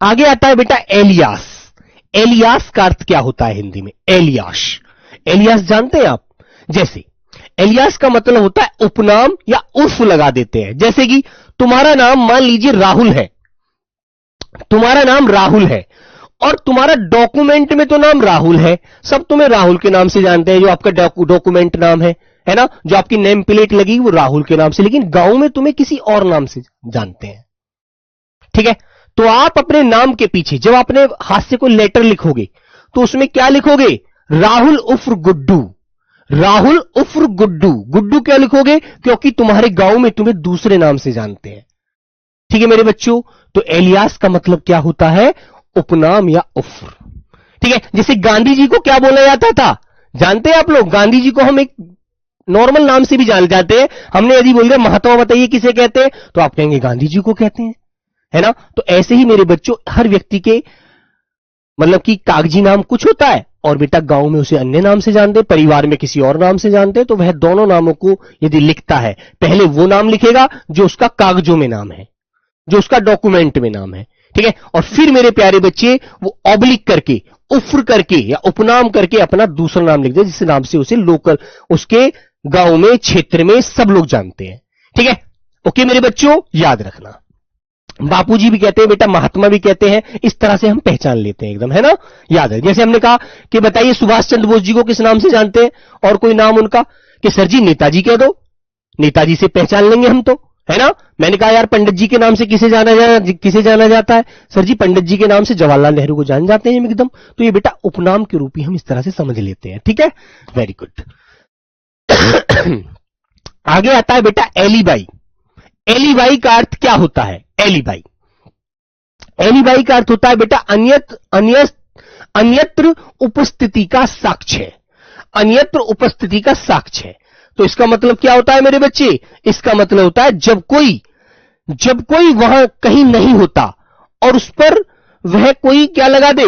आगे आता है बेटा एलियास। एलियास का अर्थ क्या होता है हिंदी में? एलियास। एलियास जानते हैं आप? जैसे एलियास का मतलब होता है उपनाम या उर्फ लगा देते हैं। जैसे कि तुम्हारा नाम मान लीजिए राहुल है, तुम्हारा नाम राहुल है और तुम्हारा डॉक्यूमेंट में तो नाम राहुल है, सब तुम्हें राहुल के नाम से जानते हैं, जो आपका डॉक्यूमेंट नाम है ना, जो आपकी नेम प्लेट लगी वो राहुल के नाम से, लेकिन गांव में तुम्हें किसी और नाम से जानते हैं, ठीक है। तो आप अपने नाम के पीछे जब अपने हाथ से कोई लेटर लिखोगे तो उसमें क्या लिखोगे? राहुल उर्फ गुड्डू, राहुल उर्फ गुड्डू। गुड्डू क्या लिखोगे? क्योंकि तुम्हारे गांव में तुम्हें दूसरे नाम से जानते हैं। ठीक है मेरे बच्चों, तो एलियास का मतलब क्या होता है? उपनाम या उर्फ। ठीक है, जैसे गांधी जी को क्या बोला जाता था, जानते हैं आप लोग? गांधी जी को हम एक नॉर्मल नाम से भी जान जाते हैं। हमने यदि बोल दिया महात्मा बताइए किसे कहते हैं, तो आप कहेंगे गांधी जी को कहते हैं, है ना? तो ऐसे ही मेरे बच्चों हर व्यक्ति के मतलब कि कागजी नाम कुछ होता है और बेटा गांव में उसे अन्य नाम से जानते, परिवार में किसी और नाम से जानते। तो वह दोनों नामों को यदि लिखता है, पहले वो नाम लिखेगा जो उसका कागजों में नाम है, जो उसका डॉक्यूमेंट में नाम है। ठीक है, और फिर मेरे प्यारे बच्चे वो ऑब्लिक करके, उफ्र करके या उपनाम करके अपना दूसरा नाम लिख दे, जिस नाम से उसे लोकल उसके गांव में, क्षेत्र में सब लोग जानते हैं। ठीक है, ओके मेरे बच्चों, याद रखना। बापूजी भी कहते हैं बेटा, महात्मा भी कहते हैं, इस तरह से हम पहचान लेते हैं एकदम, है ना? याद है, जैसे हमने कहा कि बताइए सुभाष चंद्र बोस जी को किस नाम से जानते हैं, और कोई नाम उनका, कि सर जी नेताजी कह दो, नेताजी से पहचान लेंगे हम तो, है ना? मैंने कहा यार पंडित जी के नाम से किसे जाना जाता है, सर जी पंडित जी के नाम से जवाहरलाल नेहरू को जान जाते हैं एकदम। तो ये बेटा उपनाम के रूप ही हम इस तरह से समझ लेते हैं। ठीक है, वेरी गुड। आगे आता है बेटा एलीबाई। एलीबाई का अर्थ क्या होता है? एलीबाई, एलीबाई का अर्थ होता है बेटा अन्यत्र उपस्थिति का साक्ष्य। अन्यत्र उपस्थिति का साक्ष्य। तो इसका मतलब क्या होता है मेरे बच्चे? इसका मतलब होता है जब कोई वहां कहीं नहीं होता और उस पर वह कोई क्या लगा दे,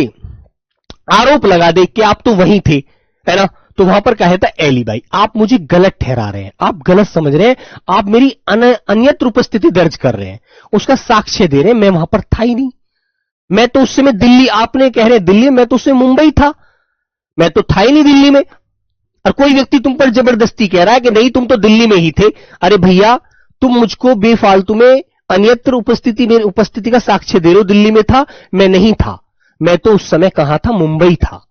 आरोप लगा दे कि आप तो वहीं थे, है ना? तो वहां पर क्या है? एलीबाई। आप मुझे गलत ठहरा रहे हैं, आप गलत समझ रहे हैं, आप मेरी अन्यत्र उपस्थिति दर्ज कर रहे हैं, उसका साक्ष्य दे रहे हैं, मैं वहां पर था ही नहीं, मैं तो उस समय दिल्ली, आपने कह रहे दिल्ली, मैं तो उस समय मुंबई था, मैं तो था ही नहीं दिल्ली में। और कोई व्यक्ति तुम पर जबरदस्ती कह रहा है कि नहीं तुम तो दिल्ली में ही थे। अरे भैया, तुम मुझको बेफालतू में अन्यत्र उपस्थिति का साक्ष्य दे रहे हो, दिल्ली में था, मैं नहीं था, मैं तो उस समय कहां था? मुंबई था।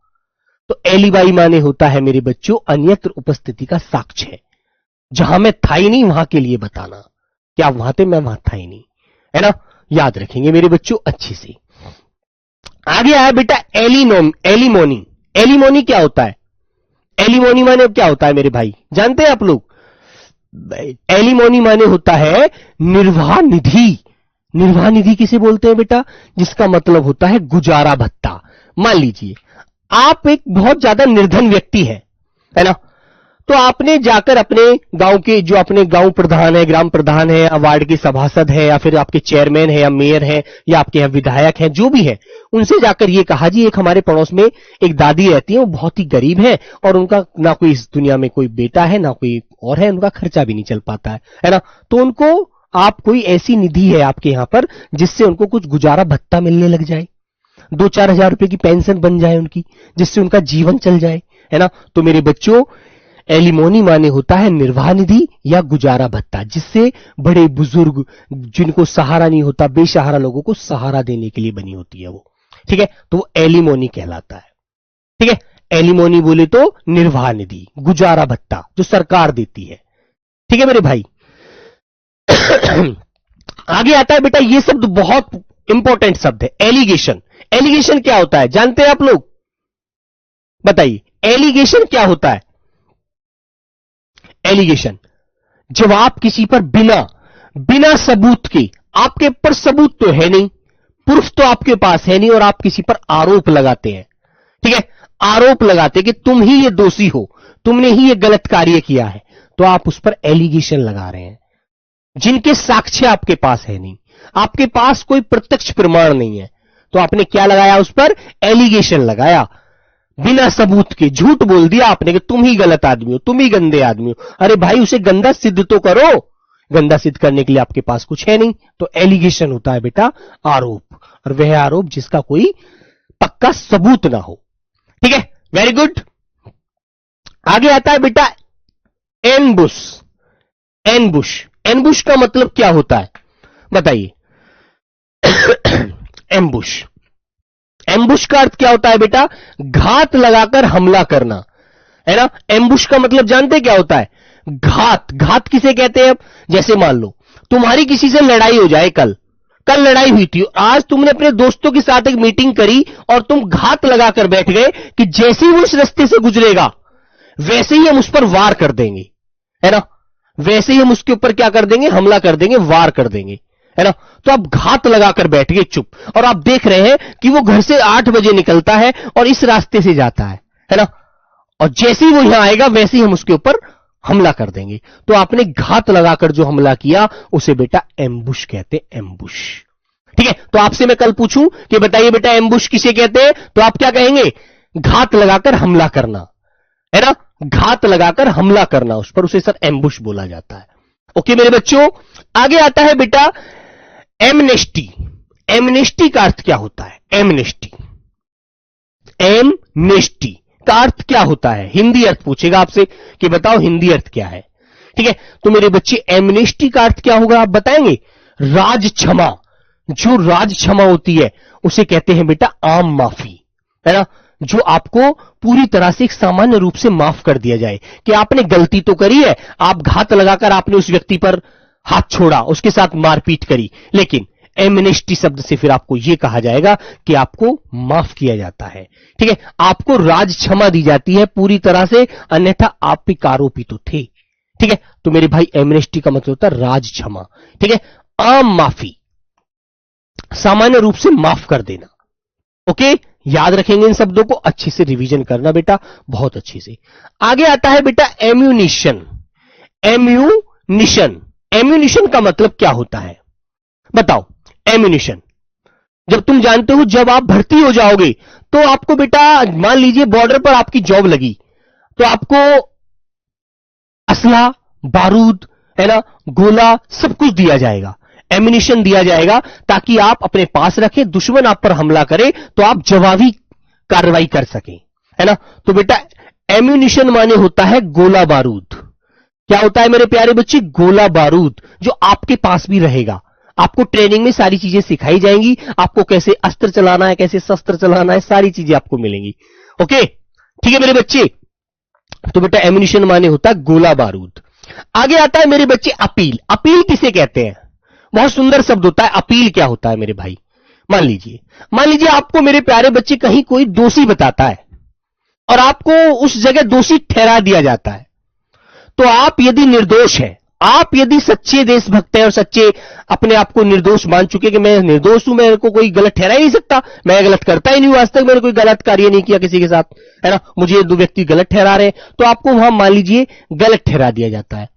तो एलीबाई माने होता है मेरे बच्चों अन्यत्र उपस्थिति का साक्ष्य, जहां मैं था ही नहीं वहां के लिए बताना कि आप वहां थे, मैं वहां था ही नहीं, है ना? याद रखेंगे मेरे बच्चों अच्छे से। आगे आया बेटा एलिमोनी। एलिमोनी क्या होता है? एलिमोनी माने क्या होता है मेरे भाई, जानते हैं आप लोग? एलिमोनी माने होता है निर्वाह निधि। निर्वाह निधि किसे बोलते हैं बेटा? जिसका मतलब होता है गुजारा भत्ता। मान लीजिए आप एक बहुत ज्यादा निर्धन व्यक्ति है ना? तो आपने जाकर अपने गांव के, जो अपने गांव प्रधान है, ग्राम प्रधान है, या वार्ड के सभासद है, या फिर आपके चेयरमैन है, या मेयर है, या आपके यहाँ विधायक है, जो भी है, उनसे जाकर ये कहा जी एक हमारे पड़ोस में एक दादी रहती है, वो बहुत ही गरीब है और उनका ना कोई इस दुनिया में कोई बेटा है, ना कोई और है, उनका खर्चा भी नहीं चल पाता है ना? तो उनको आप कोई ऐसी निधि है आपके यहां पर जिससे उनको कुछ गुजारा भत्ता मिलने लग जाए, 2-4 हजार रुपए की पेंशन बन जाए उनकी, जिससे उनका जीवन चल जाए, है ना? तो मेरे बच्चों एलिमोनी माने होता है निर्वाह निधि या गुजारा भत्ता, जिससे बड़े बुजुर्ग जिनको सहारा नहीं होता, बेसहारा लोगों को सहारा देने के लिए बनी होती है वो। ठीक है, तो वो एलिमोनी कहलाता है। ठीक है, एलिमोनी बोले तो निर्वाह निधि, गुजारा भत्ता जो सरकार देती है। ठीक है मेरे भाई। आगे आता है बेटा, ये शब्द बहुत इंपॉर्टेंट शब्द है, एलिगेशन। एलिगेशन क्या होता है जानते हैं आप लोग? बताइए, एलिगेशन क्या होता है? एलिगेशन, जब आप किसी पर बिना सबूत के, आपके पर सबूत तो है नहीं, प्रूफ तो आपके पास है नहीं, और आप किसी पर आरोप लगाते हैं। ठीक है, आरोप लगाते कि तुम ही ये दोषी हो, तुमने ही ये गलत कार्य किया है, तो आप उस पर एलिगेशन लगा रहे हैं, जिनके साक्ष्य आपके पास है नहीं, आपके पास कोई प्रत्यक्ष प्रमाण नहीं है, तो आपने क्या लगाया? उस पर एलिगेशन लगाया, बिना सबूत के झूठ बोल दिया आपने कि तुम ही गलत आदमी हो, तुम ही गंदे आदमी हो। अरे भाई, उसे गंदा सिद्ध तो करो, गंदा सिद्ध करने के लिए आपके पास कुछ है नहीं। तो एलिगेशन होता है बेटा आरोप, और वह आरोप जिसका कोई पक्का सबूत ना हो। ठीक है, वेरी गुड। आगे आता है बेटा एनबुश। एनबुश, एनबुश का मतलब क्या होता है बताइए? एम्बुश, एम्बुश का अर्थ क्या होता है बेटा? घात लगाकर हमला करना, है ना? एम्बुश का मतलब जानते क्या होता है? घात। घात किसे कहते हैं? अब जैसे मान लो तुम्हारी किसी से लड़ाई हो जाए, कल लड़ाई हुई थी, आज तुमने अपने दोस्तों के साथ एक मीटिंग करी और तुम घात लगाकर बैठ गए कि जैसे ही वो इस रास्ते से गुजरेगा वैसे ही हम उस पर वार कर देंगे, है ना, वैसे ही हम उसके ऊपर क्या कर देंगे, हमला कर देंगे, वार कर देंगे, है ना। तो आप घात लगाकर बैठ गए चुप, और आप देख रहे हैं कि वो घर से 8 बजे निकलता है और इस रास्ते से जाता है ना, और जैसे ही वो यहां आएगा वैसे ही हम उसके ऊपर हमला कर देंगे। तो आपने घात लगाकर जो हमला किया उसे बेटा एम्बुश कहते हैं, एम्बुश। ठीक है, तो आपसे मैं कल पूछूं कि बताइए बेटा एम्बुश किसे कहते हैं, तो आप क्या कहेंगे, घात लगाकर हमला करना, है ना, घात लगाकर हमला करना उस पर, उसे सर एम्बुश बोला जाता है। ओके मेरे बच्चों, आगे आता है बेटा एमनेस्टी। एमनेस्टी का अर्थ क्या होता है, एमनेस्टी, एमनेस्टी का अर्थ क्या होता है, हिंदी अर्थ पूछेगा आपसे कि बताओ हिंदी अर्थ क्या है। ठीक है, तो मेरे बच्चे एमनेस्टी का अर्थ क्या होगा आप बताएंगे, राज क्षमा। जो राज क्षमा होती है उसे कहते हैं बेटा आम माफी, है ना, जो आपको पूरी तरह से एक सामान्य रूप से माफ कर दिया जाए कि आपने गलती तो करी है, आप घात लगाकर आपने उस व्यक्ति पर हाथ छोड़ा, उसके साथ मारपीट करी, लेकिन एमनेस्टी शब्द से फिर आपको यह कहा जाएगा कि आपको माफ किया जाता है। ठीक है, आपको राज क्षमा दी जाती है पूरी तरह से, अन्यथा आप भी आरोपी तो थे। ठीक है, तो मेरे भाई एमनेस्टी का मतलब होता है राज क्षमा। ठीक है, आम माफी, सामान्य रूप से माफ कर देना। ओके, याद रखेंगे इन शब्दों को, अच्छे से रिवीजन करना बेटा, बहुत अच्छे से। आगे आता है बेटा एम्यूनिशन। एम्यूनिशन, एम्यूनिशन का मतलब क्या होता है बताओ। एम्यूनिशन, जब तुम जानते हो जब आप भर्ती हो जाओगे तो आपको बेटा मान लीजिए बॉर्डर पर आपकी जॉब लगी तो आपको असला, बारूद, है ना, गोला, सब कुछ दिया जाएगा, एम्यूनिशन दिया जाएगा ताकि आप अपने पास रखें, दुश्मन आप पर हमला करे तो आप जवाबी कार्रवाई कर सकें, है ना। तो बेटा एम्यूनिशन माने होता है गोला बारूद। क्या होता है मेरे प्यारे बच्चे, गोला बारूद, जो आपके पास भी रहेगा। आपको ट्रेनिंग में सारी चीजें सिखाई जाएंगी, आपको कैसे अस्त्र चलाना है, कैसे शस्त्र चलाना है, सारी चीजें आपको मिलेंगी। ओके, ठीक है मेरे बच्चे, तो बेटा एम्यूनिशन माने होता है गोला बारूद। आगे आता है मेरे बच्चे अपील। अपील किसे कहते हैं, बहुत सुंदर शब्द होता है। अपील क्या होता है मेरे भाई, मान लीजिए आपको मेरे प्यारे बच्चे कहीं कोई दोषी बताता है और आपको उस जगह दोषी ठहरा दिया जाता है, तो आप यदि निर्दोष हैं, आप यदि सच्चे देशभक्त हैं और सच्चे अपने आप को निर्दोष मान चुके कि मैं निर्दोष हूं, मेरे को कोई गलत ठहरा ही नहीं सकता, मैं गलत करता ही नहीं हूं, आज तक मैंने कोई गलत कार्य नहीं किया किसी के साथ, है ना, मुझे दो व्यक्ति गलत ठहरा रहे हैं, तो आपको वहां मान लीजिए गलत ठहरा दिया जाता है।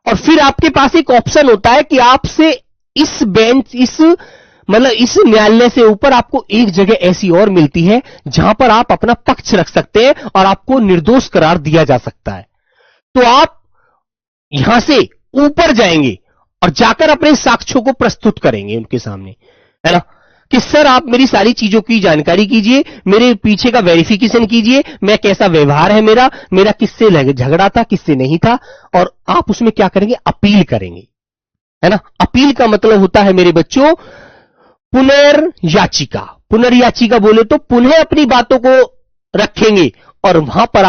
और फिर आपके पास एक ऑप्शन होता है कि आपसे इस बेंच, इस न्यायालय से ऊपर आपको एक जगह ऐसी और मिलती है जहां पर आप अपना पक्ष रख सकते हैं और आपको निर्दोष करार दिया जा सकता है। तो आप यहां से ऊपर जाएंगे और जाकर अपने साक्ष्यों को प्रस्तुत करेंगे उनके सामने, है ना, कि सर आप मेरी सारी चीजों की जानकारी कीजिए, मेरे पीछे का वेरिफिकेशन कीजिए, मैं कैसा व्यवहार है मेरा किससे झगड़ा था, किससे नहीं था, और आप उसमें क्या करेंगे, अपील करेंगे, है ना। अपील का मतलब होता है मेरे बच्चों पुनर्याचिका। पुनर्याचिका बोले तो पुनः अपनी बातों को रखेंगे और वहां पर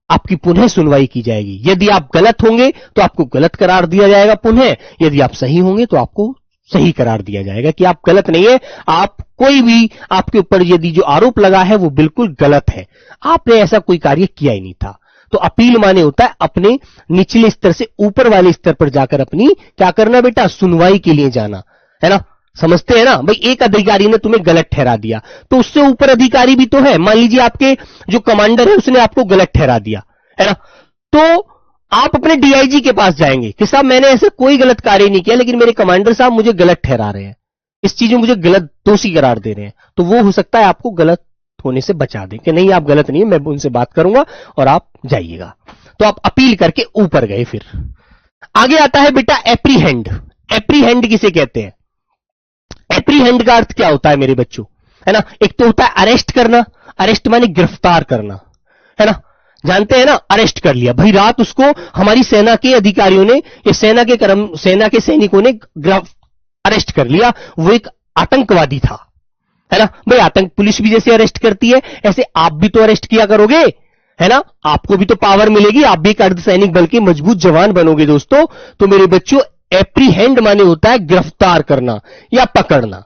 आपकी पुनः सुनवाई की जाएगी। यदि आप गलत होंगे तो आपको गलत करार दिया जाएगा पुनः, यदि आप सही होंगे तो आपको सही करार दिया जाएगा कि आप गलत नहीं है, आप कोई भी आपके ऊपर यदि जो आरोप लगा है वो बिल्कुल गलत है, आपने ऐसा कोई कार्य किया ही नहीं था। तो अपील माने होता है अपने निचले स्तर से ऊपर वाले स्तर पर जाकर अपनी क्या करना बेटा, सुनवाई के लिए जाना, है ना। समझते हैं ना भाई, एक अधिकारी ने तुम्हें गलत ठहरा दिया तो उससे ऊपर अधिकारी भी तो है, मान लीजिए आपके जो कमांडर है उसने आपको गलत ठहरा दिया, है ना, तो आप अपने डीआईजी के पास जाएंगे कि साहब मैंने ऐसे कोई गलत कार्य नहीं किया लेकिन मेरे कमांडर साहब मुझे गलत ठहरा रहे हैं, इस चीज में मुझे गलत दोषी करार दे रहे हैं, तो वो हो सकता है आपको गलत होने से बचा दें कि नहीं आप गलत नहीं है, मैं उनसे बात करूंगा और आप जाइएगा। तो आप अपील करके ऊपर गए। फिर आगे आता है बेटा एप्रीहेंड। एप्रीहेंड किसे कहते हैं, एप्रीहेंड का अर्थ क्या होता है मेरे बच्चों, है ना। एक तो होता है अरेस्ट करना, अरेस्ट माने गिरफ्तार करना, है ना, जानते हैं ना, अरेस्ट कर लिया भाई, रात उसको हमारी सेना के अधिकारियों ने या सेना के सैनिकों ने अरेस्ट कर लिया, वो एक आतंकवादी था, है ना भाई। आतंक पुलिस भी जैसे अरेस्ट करती है ऐसे आप भी तो अरेस्ट किया करोगे, है ना, आपको भी तो पावर मिलेगी, आप भी एक अर्धसैनिक बल के मजबूत जवान बनोगे दोस्तों। तो मेरे बच्चों एप्रीहेंड माने होता है गिरफ्तार करना या पकड़ना,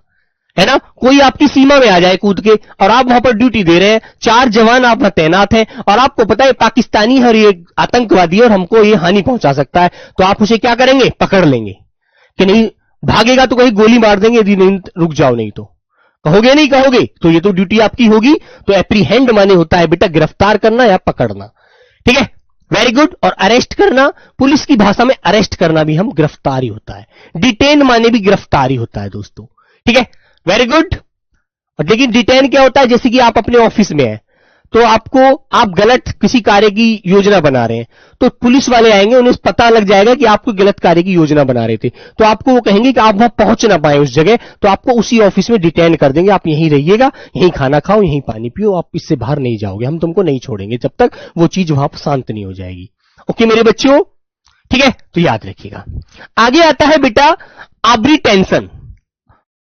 है ना, कोई आपकी सीमा में आ जाए कूद के और आप वहां पर ड्यूटी दे रहे हैं, 4 जवान आप वहां तैनात हैं और आपको पता है पाकिस्तानी है और ये आतंकवादी है और हमको ये हानि पहुंचा सकता है, तो आप उसे क्या करेंगे, पकड़ लेंगे कि नहीं, भागेगा तो कहीं गोली मार देंगे, यदि नहीं रुक जाओ, नहीं तो कहोगे, नहीं कहोगे, तो ये तो ड्यूटी आपकी होगी। तो एप्रीहेंड माने होता है बेटा गिरफ्तार करना या पकड़ना, ठीक है, वेरी गुड। और अरेस्ट करना, पुलिस की भाषा में अरेस्ट करना भी हम गिरफ्तारी होता है, डिटेन माने भी गिरफ्तारी होता है दोस्तों, ठीक है, वेरी गुड। और लेकिन डिटेन क्या होता है, जैसे कि आप अपने ऑफिस में हैं, तो आप गलत किसी कार्य की योजना बना रहे हैं, तो पुलिस वाले आएंगे, उन्हें पता लग जाएगा कि आप कोई गलत कार्य की योजना बना रहे थे, तो आपको वो कहेंगे कि आप वहां पहुंच ना पाए उस जगह, तो आपको उसी ऑफिस में डिटेन कर देंगे, आप यहीं रहिएगा, यहीं खाना खाओ, यहीं पानी पियो, आप इससे बाहर नहीं जाओगे, हम तुमको नहीं छोड़ेंगे जब तक वो चीज वहां पर शांत नहीं हो जाएगी। ओके मेरे बच्चों, ठीक है, तो याद रखिएगा। आगे आता है बेटा आब्री टेंशन।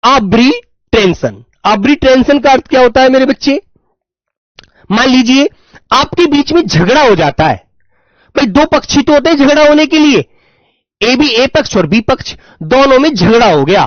आब्री टेंशन, आब्री टेंशन का अर्थ क्या होता है मेरे बच्चे, मान लीजिए आपके बीच में झगड़ा हो जाता है, भाई दो पक्षी तो होते हैं झगड़ा होने के लिए, ए पक्ष और बी पक्ष, दोनों में झगड़ा हो गया,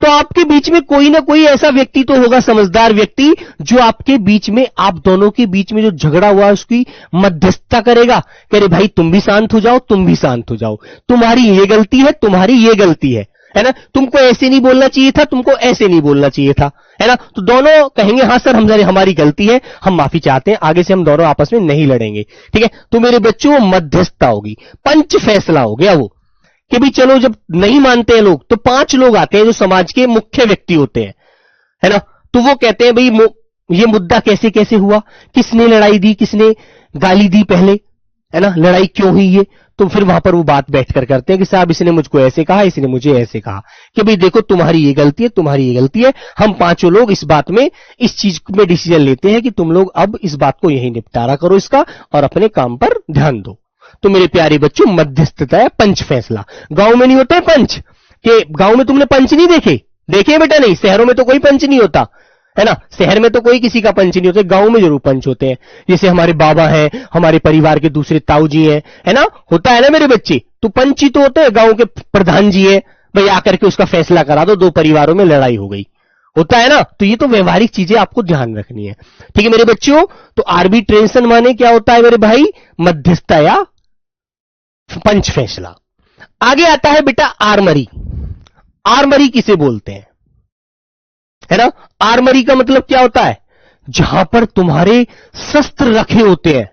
तो आपके बीच में कोई ना कोई ऐसा व्यक्ति तो होगा, समझदार व्यक्ति, जो आपके बीच में, आप दोनों के बीच में जो झगड़ा हुआ है उसकी मध्यस्थता करेगा, कह रहे भाई तुम भी शांत हो जाओ, तुम भी शांत हो जाओ, तुम्हारी ये गलती है, तुम्हारी ये गलती है ना, तुमको ऐसे नहीं बोलना चाहिए था, तुमको ऐसे नहीं बोलना चाहिए था, है ना, तो दोनों कहेंगे हाँ सर हमारी गलती है, हम माफी चाहते हैं, आगे से हम दोनों आपस में नहीं लड़ेंगे, ठीक है। तो मेरे बच्चों मध्यस्थता होगी, पंच फैसला हो गया वो, कि भी चलो जब नहीं मानते हैं लोग, तो 5 लोग आते हैं जो समाज के मुख्य व्यक्ति होते हैं, है ना, तो वो कहते हैं भाई ये मुद्दा कैसे कैसे हुआ, किसने लड़ाई दी, किसने गाली दी पहले, है ना, लड़ाई क्यों हुई ये, तो फिर वहां पर वो बात बैठकर करते हैं कि साहब इसने मुझको ऐसे कहा, इसने मुझे ऐसे कहा, कि भाई देखो तुम्हारी ये गलती है, तुम्हारी ये गलती है, हम 5 लोग इस बात में, इस चीज में डिसीजन लेते हैं कि तुम लोग अब इस बात को यही निपटारा करो इसका और अपने काम पर ध्यान दो। तो मेरे प्यारे बच्चों मध्यस्थता है, पंच फैसला। गांव में नहीं होते पंच, कि गांव में तुमने पंच नहीं देखे बेटा, नहीं, शहरों में तो कोई पंच नहीं होता, है ना, शहर में तो कोई किसी का पंच नहीं होता, गांव में जरूर पंच होते हैं, जैसे हमारे बाबा हैं, हमारे परिवार के दूसरे ताऊ जी हैं, है ना, होता है ना मेरे बच्चे, तो पंच ही तो होते हैं, गांव के प्रधान जी है, भाई आकर के उसका फैसला करा दो, 2 परिवारों में लड़ाई हो गई, होता है ना, तो ये तो व्यवहारिक चीजें आपको ध्यान रखनी है, ठीक है मेरे बच्चों। तो आर्बिट्रेशन माने क्या होता है मेरे भाई, मध्यस्थता या पंच फैसला। आगे आता है बेटा आर्मरी। आर्मरी किसे बोलते हैं, है ना, आर्मरी का मतलब क्या होता है, जहां पर तुम्हारे शस्त्र रखे होते हैं,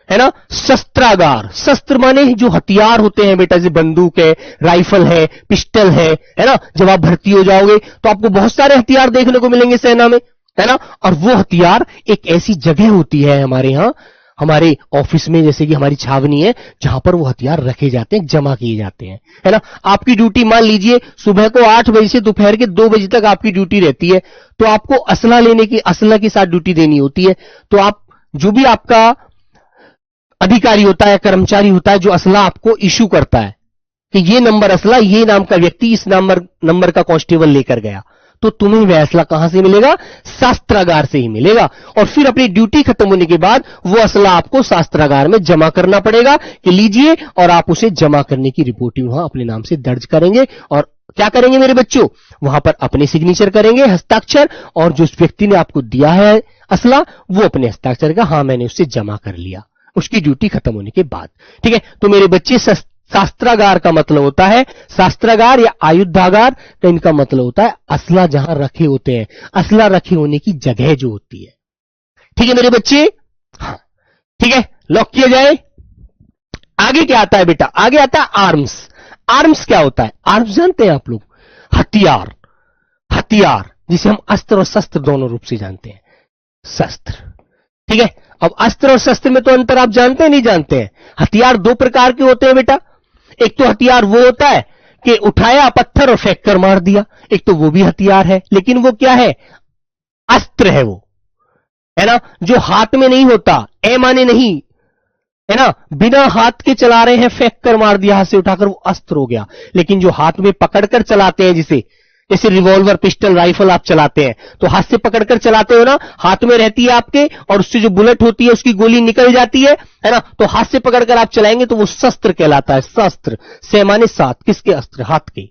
है ना, शस्त्रागार, शस्त्र माने जो हथियार होते हैं बेटा, जैसे बंदूक है, राइफल है, पिस्टल है ना, जब आप भर्ती हो जाओगे तो आपको बहुत सारे हथियार देखने को मिलेंगे सेना में, है ना, और वो हथियार एक ऐसी जगह होती है हमारे यहां, हमारे ऑफिस में, जैसे कि हमारी छावनी है, जहां पर वो हथियार रखे जाते हैं, जमा किए जाते हैं, है ना। आपकी ड्यूटी मान लीजिए सुबह को 8 बजे से दोपहर के 2 बजे तक आपकी ड्यूटी रहती है, तो आपको असला के साथ ड्यूटी देनी होती है, तो आप जो भी आपका अधिकारी होता है, कर्मचारी होता है, जो असला आपको इशू करता है कि ये नंबर असला, ये नाम का व्यक्ति इस नंबर का कांस्टेबल लेकर गया, तो तुम्हें वह असला कहां से मिलेगा, शस्त्रागार से ही मिलेगा, और फिर अपनी ड्यूटी खत्म होने के बाद वो असला आपको शस्त्रागार में जमा करना पड़ेगा कि लीजिए, और आप उसे जमा करने की रिपोर्टिंग वहां अपने नाम से दर्ज करेंगे, और क्या करेंगे मेरे बच्चों, वहां पर अपने सिग्नेचर करेंगे, हस्ताक्षर, और जो व्यक्ति ने आपको दिया है असला, वो अपने हस्ताक्षर का हाँ मैंने उससे जमा कर लिया उसकी ड्यूटी खत्म होने के बाद, ठीक है। तो मेरे बच्चे शास्त्रागार का मतलब होता है, शास्त्रागार या आयुधागार का इनका मतलब होता है असला जहां रखे होते हैं, असला रखे होने की जगह जो होती है, ठीक है मेरे बच्चे, हाँ ठीक है, लॉक किया जाए। आगे क्या आता है बेटा, आगे आता है आर्म्स। आर्म्स क्या होता है, आर्म्स जानते हैं आप लोग, हथियार, हथियार जिसे हम अस्त्र और शस्त्र दोनों रूप से जानते हैं, शस्त्र, ठीक है। अब अस्त्र और शस्त्र में तो अंतर आप जानते हैं नहीं जानते हैं, हथियार 2 प्रकार के होते हैं बेटा, एक तो हथियार वो होता है कि उठाया पत्थर और फेंक कर मार दिया, एक तो वो भी हथियार है, लेकिन वो क्या है, अस्त्र है वो, है ना, जो हाथ में नहीं होता, ए माने नहीं, है ना, बिना हाथ के चला रहे हैं, फेंक कर मार दिया हाथ से उठाकर, वो अस्त्र हो गया। लेकिन जो हाथ में पकड़कर चलाते हैं, जिसे जैसे रिवॉल्वर, पिस्टल, राइफल आप चलाते हैं, तो हाथ से पकड़कर चलाते हो ना, हाथ में रहती है आपके, और उससे जो बुलेट होती है उसकी गोली निकल जाती है ना, तो हाथ से पकड़कर आप चलाएंगे तो वो शस्त्र कहलाता है, शस्त्र से माने 7, किसके अस्त्र, हाथ के,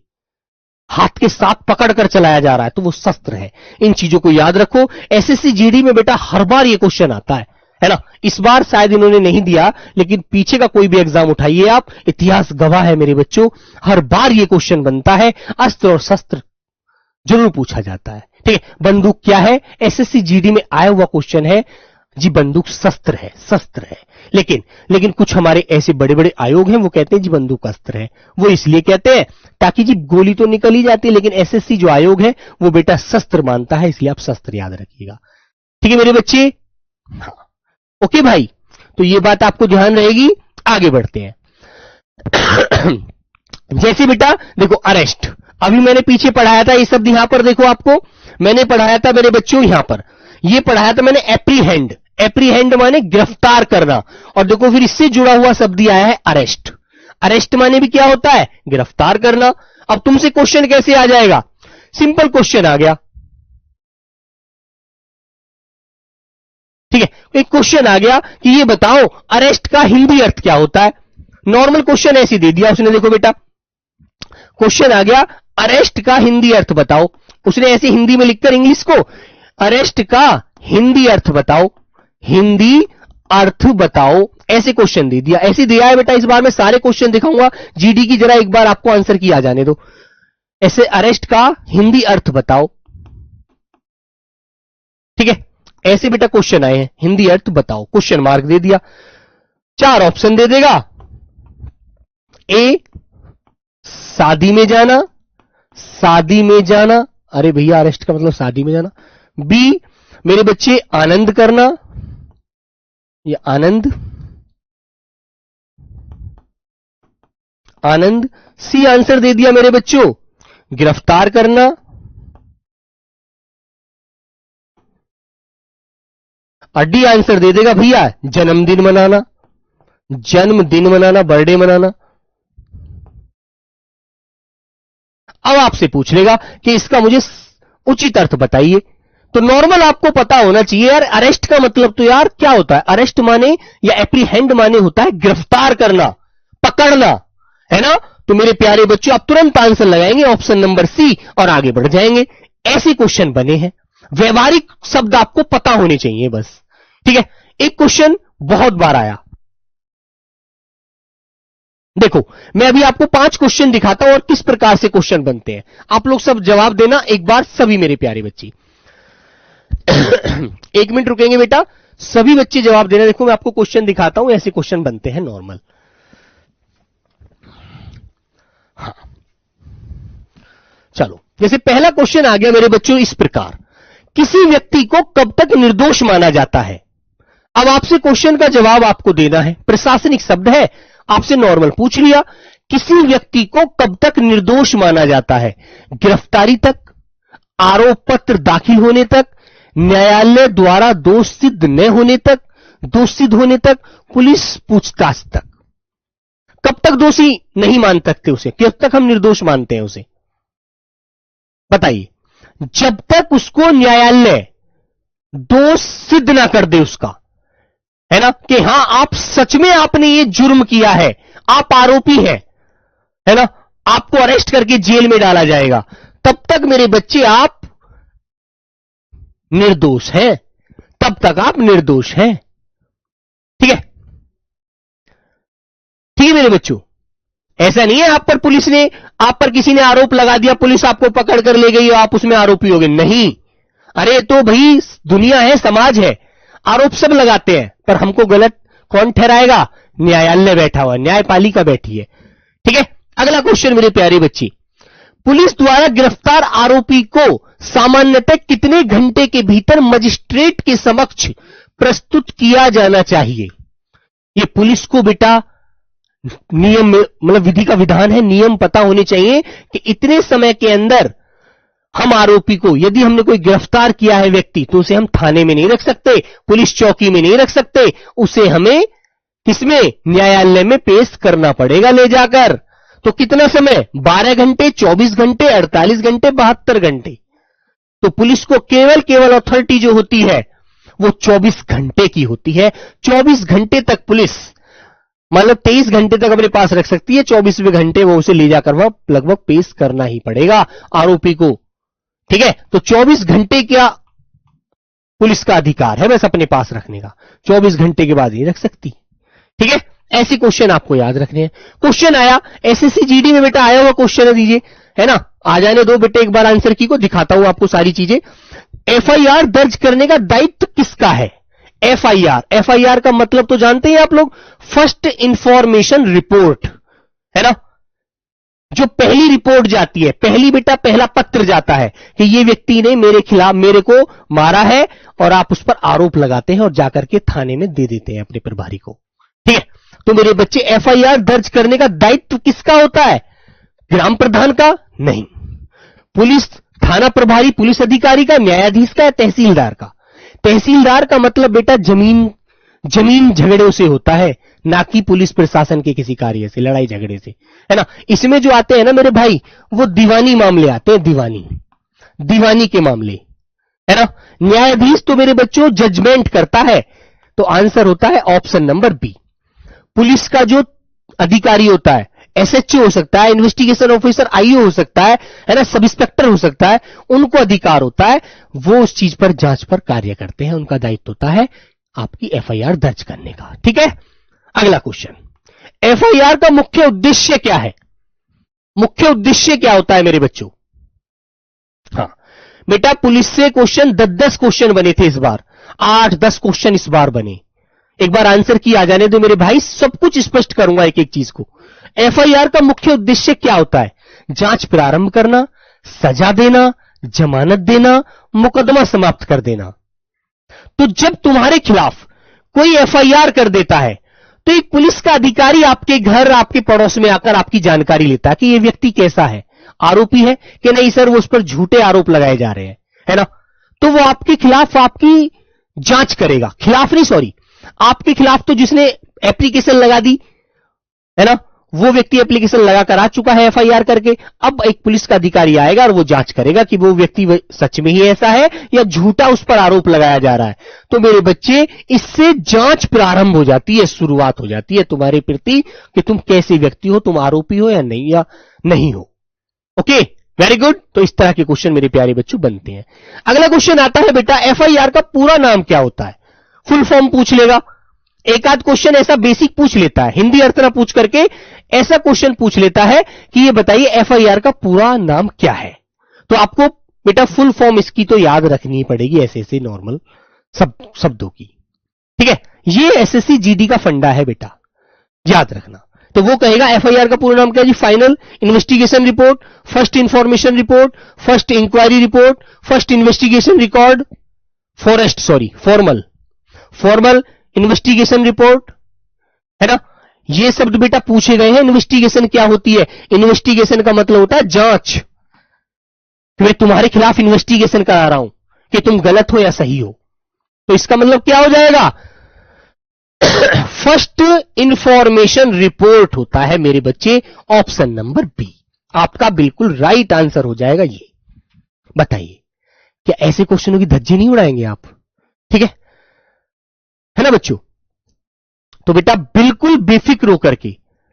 हाथ के साथ पकड़ कर चलाया जा रहा है तो वो शस्त्र है। इन चीजों को याद रखो। एसएससी जीडी में बेटा हर बार ये क्वेश्चन आता है ना। इस बार शायद इन्होंने नहीं दिया, लेकिन पीछे का कोई भी एग्जाम उठाइए आप, इतिहास गवाह है मेरे बच्चों, हर बार ये क्वेश्चन बनता है। अस्त्र और शस्त्र जरूर पूछा जाता है। ठीक है, बंदूक क्या है? एसएससी जीडी में आया हुआ क्वेश्चन है जी, बंदूक शस्त्र है, शस्त्र है। लेकिन कुछ हमारे ऐसे बड़े बड़े आयोग हैं वो कहते हैं जी बंदूक अस्त्र है। वो इसलिए कहते हैं ताकि जी गोली तो निकल ही जाती है, लेकिन एसएससी जो आयोग है वो बेटा शस्त्र मानता है, इसलिए आप शस्त्र याद रखिएगा। ठीक है मेरे बच्चे, हाँ ओके भाई, तो ये बात आपको ध्यान रहेगी। आगे बढ़ते हैं। जैसे बेटा देखो अरेस्ट, अभी मैंने पीछे पढ़ाया था ये शब्द, यहां पर देखो आपको मैंने पढ़ाया था मेरे बच्चों, यहां पर ये पढ़ाया था मैंने एप्रीहेंड। एप्रीहेंड माने गिरफ्तार करना, और देखो फिर इससे जुड़ा हुआ शब्द आया है अरेस्ट। अरेस्ट माने भी क्या होता है? गिरफ्तार करना। अब तुमसे क्वेश्चन कैसे आ जाएगा? सिंपल क्वेश्चन आ गया। ठीक है, एक क्वेश्चन आ गया कि ये बताओ अरेस्ट का हिंदी अर्थ क्या होता है। नॉर्मल क्वेश्चन ऐसे दे दिया उसने, देखो बेटा क्वेश्चन आ गया अरेस्ट का हिंदी अर्थ बताओ। उसने ऐसे हिंदी में लिखकर इंग्लिश को, अरेस्ट का हिंदी अर्थ बताओ, हिंदी अर्थ बताओ, ऐसे क्वेश्चन दे दिया। ऐसे दिया है बेटा, इस बार मैं सारे क्वेश्चन दिखाऊंगा जीडी की, जरा एक बार आपको आंसर किया जाने दो। ऐसे अरेस्ट का हिंदी अर्थ बताओ। ठीक है, ऐसे बेटा क्वेश्चन आए हैं, हिंदी अर्थ बताओ, क्वेश्चन मार्क दे दिया। 4 ऑप्शन दे देगा। ए शादी में जाना, शादी में जाना, अरे भैया अरेस्ट का मतलब शादी में जाना। बी मेरे बच्चे आनंद करना, ये आनंद, आनंद। सी आंसर दे दिया मेरे बच्चों, गिरफ्तार करना। और डी आंसर दे देगा भैया जन्मदिन मनाना, जन्मदिन मनाना, बर्थडे मनाना। अब आपसे पूछ लेगा कि इसका मुझे उचित अर्थ बताइए, तो नॉर्मल आपको पता होना चाहिए यार अरेस्ट का मतलब तो यार क्या होता है। अरेस्ट माने या एप्रीहेंड माने होता है गिरफ्तार करना, पकड़ना, है ना। तो मेरे प्यारे बच्चों आप तुरंत आंसर लगाएंगे ऑप्शन नंबर सी और आगे बढ़ जाएंगे। ऐसे क्वेश्चन बने हैं, व्यवहारिक शब्द आपको पता होने चाहिए बस। ठीक है, एक क्वेश्चन बहुत बार आया, देखो मैं अभी आपको 5 क्वेश्चन दिखाता हूं और किस प्रकार से क्वेश्चन बनते हैं। आप लोग सब जवाब देना एक बार, सभी मेरे प्यारे बच्चे। 1 मिनट रुकेंगे बेटा, सभी बच्चे जवाब देना। देखो मैं आपको क्वेश्चन दिखाता हूं, ऐसे क्वेश्चन बनते हैं नॉर्मल। हाँ चलो, जैसे पहला क्वेश्चन आ गया मेरे बच्चों इस प्रकार, किसी व्यक्ति को कब तक निर्दोष माना जाता है। अब आपसे क्वेश्चन का जवाब आपको देना है, प्रशासनिक शब्द है, आपसे नॉर्मल पूछ लिया, किसी व्यक्ति को कब तक निर्दोष माना जाता है। गिरफ्तारी तक, आरोप पत्र दाखिल होने तक, न्यायालय द्वारा दोष सिद्ध न होने तक, दोष सिद्ध होने तक, पुलिस पूछताछ तक। कब तक दोषी नहीं मान सकते उसे, कब तक हम निर्दोष मानते हैं उसे, बताइए। जब तक उसको न्यायालय दोष सिद्ध ना कर दे उसका, है ना, कि हां आप सच में आपने ये जुर्म किया है, आप आरोपी हैं, है ना, आपको अरेस्ट करके जेल में डाला जाएगा, तब तक मेरे बच्चे आप निर्दोष हैं, तब तक आप निर्दोष हैं। ठीक है, ठीक है मेरे बच्चों, ऐसा नहीं है आप पर पुलिस ने, आप पर किसी ने आरोप लगा दिया, पुलिस आपको पकड़ कर ले गई और आप उसमें आरोपी हो गए, नहीं। अरे तो भाई दुनिया है, समाज है, आरोप सब लगाते हैं, पर हमको गलत कौन ठहराएगा? न्यायालय बैठा हुआ, न्यायपालिका बैठी है। ठीक है, अगला क्वेश्चन मेरे प्यारे बच्चे, पुलिस द्वारा गिरफ्तार आरोपी को सामान्यतः कितने घंटे के भीतर मजिस्ट्रेट के समक्ष प्रस्तुत किया जाना चाहिए। यह पुलिस को बेटा नियम में, मतलब विधि का विधान है, नियम पता होने चाहिए कि इतने समय के अंदर हम आरोपी को, यदि हमने कोई गिरफ्तार किया है व्यक्ति, तो उसे हम थाने में नहीं रख सकते, पुलिस चौकी में नहीं रख सकते, उसे हमें किसमें, न्यायालय में पेश करना पड़ेगा ले जाकर। तो कितना समय, 12 घंटे, 24 घंटे, 48 घंटे, 72 घंटे। तो पुलिस को केवल अथॉरिटी जो होती है वो 24 घंटे की होती है। 24 घंटे तक पुलिस मतलब 23 घंटे तक अपने पास रख सकती है, 24वें घंटे वो उसे ले जाकर वह लगभग पेश करना ही पड़ेगा आरोपी को। ठीक है, तो 24 घंटे क्या पुलिस का अधिकार है बस अपने पास रखने का, 24 घंटे के बाद ही रख सकती। ठीक है, ऐसे क्वेश्चन आपको याद रखने हैं। क्वेश्चन आया एसएससी जीडी में बेटा, आया हुआ क्वेश्चन है, दीजिए, है ना, आ जाने दो बेटे, एक बार आंसर की को दिखाता हूं आपको सारी चीजें। एफआईआर दर्ज करने का दायित्व किसका है? एफआईआर, एफआईआर का मतलब तो जानते हैं आप लोग, फर्स्ट इंफॉर्मेशन रिपोर्ट, है ना, जो पहली रिपोर्ट जाती है, पहली बेटा पहला पत्र जाता है कि ये व्यक्ति ने मेरे खिलाफ, मेरे को मारा है, और आप उस पर आरोप लगाते हैं और जाकर के थाने में दे देते हैं अपने प्रभारी को। ठीक है, तो मेरे बच्चे एफआईआर दर्ज करने का दायित्व किसका होता है? ग्राम प्रधान का नहीं, पुलिस थाना प्रभारी पुलिस अधिकारी का, न्यायाधीश का, तहसीलदार का। तहसीलदार का मतलब बेटा जमीन झगड़ों से होता है, ना कि पुलिस प्रशासन के किसी कार्य से, लड़ाई झगड़े से, है ना। इसमें जो आते हैं ना मेरे भाई, वो दीवानी मामले आते हैं, दीवानी के मामले, है ना। न्यायाधीश तो मेरे बच्चों जजमेंट करता है, तो आंसर होता है ऑप्शन नंबर बी। पुलिस का जो अधिकारी होता है, एसएचओ हो सकता है, इन्वेस्टिगेशन ऑफिसर आईओ हो सकता है ना, सब इंस्पेक्टर हो सकता है, उनको अधिकार होता है, वो उस चीज पर जांच पर कार्य करते हैं, उनका दायित्व होता है आपकी एफआईआर दर्ज करने का। ठीक है, अगला क्वेश्चन, एफआईआर का मुख्य उद्देश्य क्या है? मुख्य उद्देश्य क्या होता है मेरे बच्चों? हाँ बेटा, पुलिस से क्वेश्चन 10 क्वेश्चन बने थे इस बार, 8-10 क्वेश्चन इस बार बने। एक बार आंसर की आ जाने दो मेरे भाई, सब कुछ स्पष्ट करूंगा एक एक चीज को। एफआईआर का मुख्य उद्देश्य क्या होता है? जांच प्रारंभ करना, सजा देना, जमानत देना, मुकदमा समाप्त कर देना। तो जब तुम्हारे खिलाफ कोई एफआईआर कर देता है, तो एक पुलिस का अधिकारी आपके घर, आपके पड़ोस में आकर आपकी जानकारी लेता है कि यह व्यक्ति कैसा है, आरोपी है कि नहीं सर, वो उस पर झूठे आरोप लगाए जा रहे हैं, है ना। तो वो आपके खिलाफ आपकी जांच करेगा, खिलाफ नहीं सॉरी, आपके खिलाफ तो जिसने एप्लीकेशन लगा दी, है ना, वो व्यक्ति एप्लीकेशन लगाकर आ चुका है एफआईआर करके। अब एक पुलिस का अधिकारी आएगा और वो जांच करेगा कि वो व्यक्ति सच में ही ऐसा है या झूठा उस पर आरोप लगाया जा रहा है। तो मेरे बच्चे, इससे जांच प्रारंभ हो जाती है, शुरुआत हो जाती है तुम्हारे प्रति कि तुम कैसे व्यक्ति हो, तुम आरोपी हो या नहीं हो। Okay, very good. तो इस तरह के क्वेश्चन मेरे प्यारे बच्चों बनते हैं। अगला क्वेश्चन आता है बेटा, एफआईआर का पूरा नाम क्या होता है? फुल फॉर्म पूछ लेगा, एक आध क्वेश्चन ऐसा बेसिक पूछ लेता है, हिंदी अर्थ ना पूछ करके ऐसा क्वेश्चन पूछ लेता है कि ये बताइए एफआईआर का पूरा नाम क्या है। तो आपको बेटा फुल फॉर्म इसकी तो याद रखनी पड़ेगी, ऐसे नॉर्मल शब्दों की। ठीक है, ये एसएससी जीडी का फंडा है बेटा, याद रखना। तो वो कहेगा एफआईआर का पूरा नाम क्या है जी? Final investigation report, first information report, first inquiry report, first investigation record, formal investigation report, है ना। ये शब्द बेटा पूछे गए हैं। इन्वेस्टिगेशन क्या होती है? इन्वेस्टिगेशन का मतलब होता है जांच, कि मैं तुम्हारे खिलाफ इन्वेस्टिगेशन करा रहा हूं कि तुम गलत हो या सही हो। तो इसका मतलब क्या हो जाएगा? फर्स्ट इंफॉर्मेशन रिपोर्ट होता है मेरे बच्चे, ऑप्शन नंबर बी आपका बिल्कुल राइट आंसर हो जाएगा। ये बताइए, क्या ऐसे क्वेश्चनों की धज्जी नहीं उड़ाएंगे आप? ठीक है ना बच्चों। तो बेटा बिल्कुल बेफिक्र होकर के,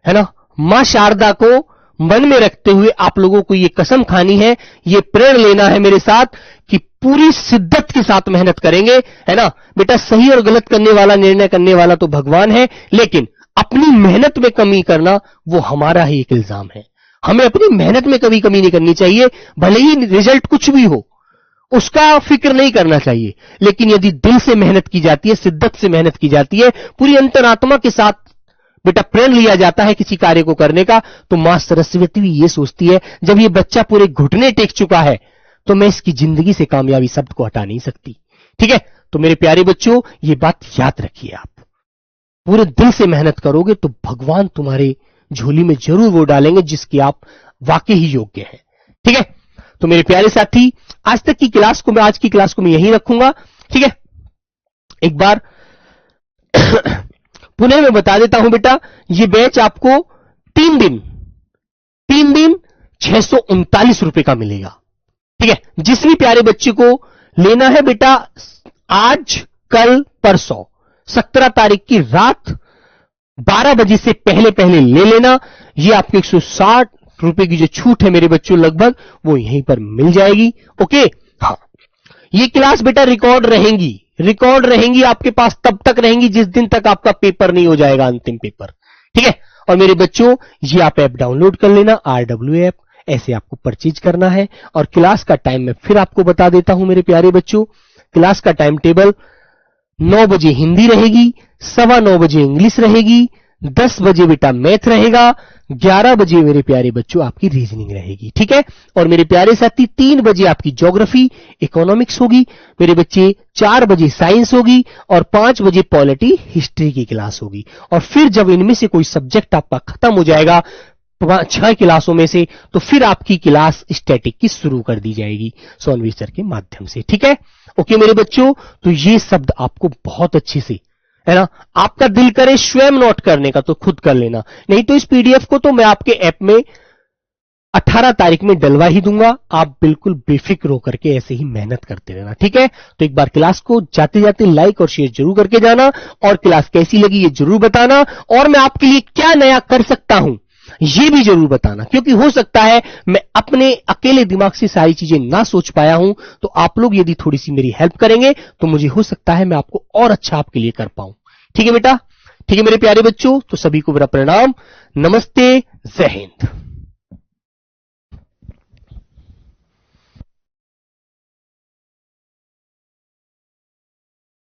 है ना, मां शारदा को मन में रखते हुए आप लोगों को यह कसम खानी है, यह प्रण लेना है मेरे साथ कि पूरी शिद्दत के साथ मेहनत करेंगे, है ना बेटा। सही और गलत करने वाला, निर्णय करने वाला तो भगवान है, लेकिन अपनी मेहनत में कमी करना वो हमारा ही एक इल्जाम है। हमें अपनी मेहनत में कभी कमी नहीं करनी चाहिए, भले ही रिजल्ट कुछ भी हो उसका फिक्र नहीं करना चाहिए, लेकिन यदि दिल से मेहनत की जाती है, शिद्दत से मेहनत की जाती है, पूरी अंतरात्मा के साथ बेटा प्रण लिया जाता है किसी कार्य को करने का, तो मां सरस्वती भी ये सोचती है जब ये बच्चा पूरे घुटने टेक चुका है तो मैं इसकी जिंदगी से कामयाबी शब्द को हटा नहीं सकती। ठीक है, तो मेरे प्यारे बच्चों ये बात याद रखिए, आप पूरे दिल से मेहनत करोगे तो भगवान तुम्हारे झोली में जरूर वो डालेंगे जिसकी आप वाकई ही योग्य हैं। ठीक है, तो मेरे प्यारे साथी आज तक की क्लास को आज की क्लास को मैं यहीं रखूंगा। ठीक है, एक बार पुनः मैं बता देता हूं बेटा, ये बैच आपको 3 दिन 639 रुपए का मिलेगा। ठीक है, जिस भी प्यारे बच्चे को लेना है बेटा, आज कल परसों 17 तारीख की रात 12 बजे से पहले पहले ले लेना। ये आपको 160 रुपए की जो छूट है मेरे बच्चों लगभग वो यहीं पर मिल जाएगी। ओके, हाँ, ये क्लास बेटा रिकॉर्ड रहेंगी आपके पास तब तक रहेंगी जिस दिन तक आपका पेपर नहीं हो जाएगा, अंतिम पेपर। ठीक है, और मेरे बच्चों ये आप ऐप डाउनलोड कर लेना, RW ऐप, ऐसे आपको परचेज करना है। और क्लास का टाइम मैं फिर आपको बता देता हूं मेरे प्यारे बच्चों। क्लास का टाइम टेबल 9 बजे हिंदी रहेगी, 9:15 बजे इंग्लिश रहेगी, 10 बजे बेटा मैथ रहेगा, 11 बजे मेरे प्यारे बच्चों आपकी रीजनिंग रहेगी। ठीक है, और मेरे प्यारे साथी 3 बजे आपकी ज्योग्राफी इकोनॉमिक्स होगी मेरे बच्चे, 4 बजे साइंस होगी और 5 बजे पॉलिटी हिस्ट्री की क्लास होगी। और फिर जब इनमें से कोई सब्जेक्ट आपका खत्म हो जाएगा 6 क्लासों में से, तो फिर आपकी क्लास स्टैटिक की शुरू कर दी जाएगी सोनवीर सर के माध्यम से। ठीक है, ओके मेरे बच्चों, तो ये शब्द आपको बहुत अच्छे से, है ना, आपका दिल करे स्वयं नोट करने का तो खुद कर लेना, नहीं तो इस पीडीएफ को तो मैं आपके ऐप में 18 तारीख में डलवा ही दूंगा। आप बिल्कुल बेफिक्र होकर के ऐसे ही मेहनत करते रहना। ठीक है, तो एक बार क्लास को जाते जाते लाइक और शेयर जरूर करके जाना, और क्लास कैसी लगी ये जरूर बताना, और मैं आपके लिए क्या नया कर सकता हूं ये भी जरूर बताना, क्योंकि हो सकता है मैं अपने अकेले दिमाग से सारी चीजें ना सोच पाया हूं, तो आप लोग यदि थोड़ी सी मेरी हेल्प करेंगे तो मुझे हो सकता है मैं आपको और अच्छा आपके लिए कर पाऊं। ठीक है बेटा, ठीक है मेरे प्यारे बच्चों, तो सभी को मेरा प्रणाम, नमस्ते, जय हिंद।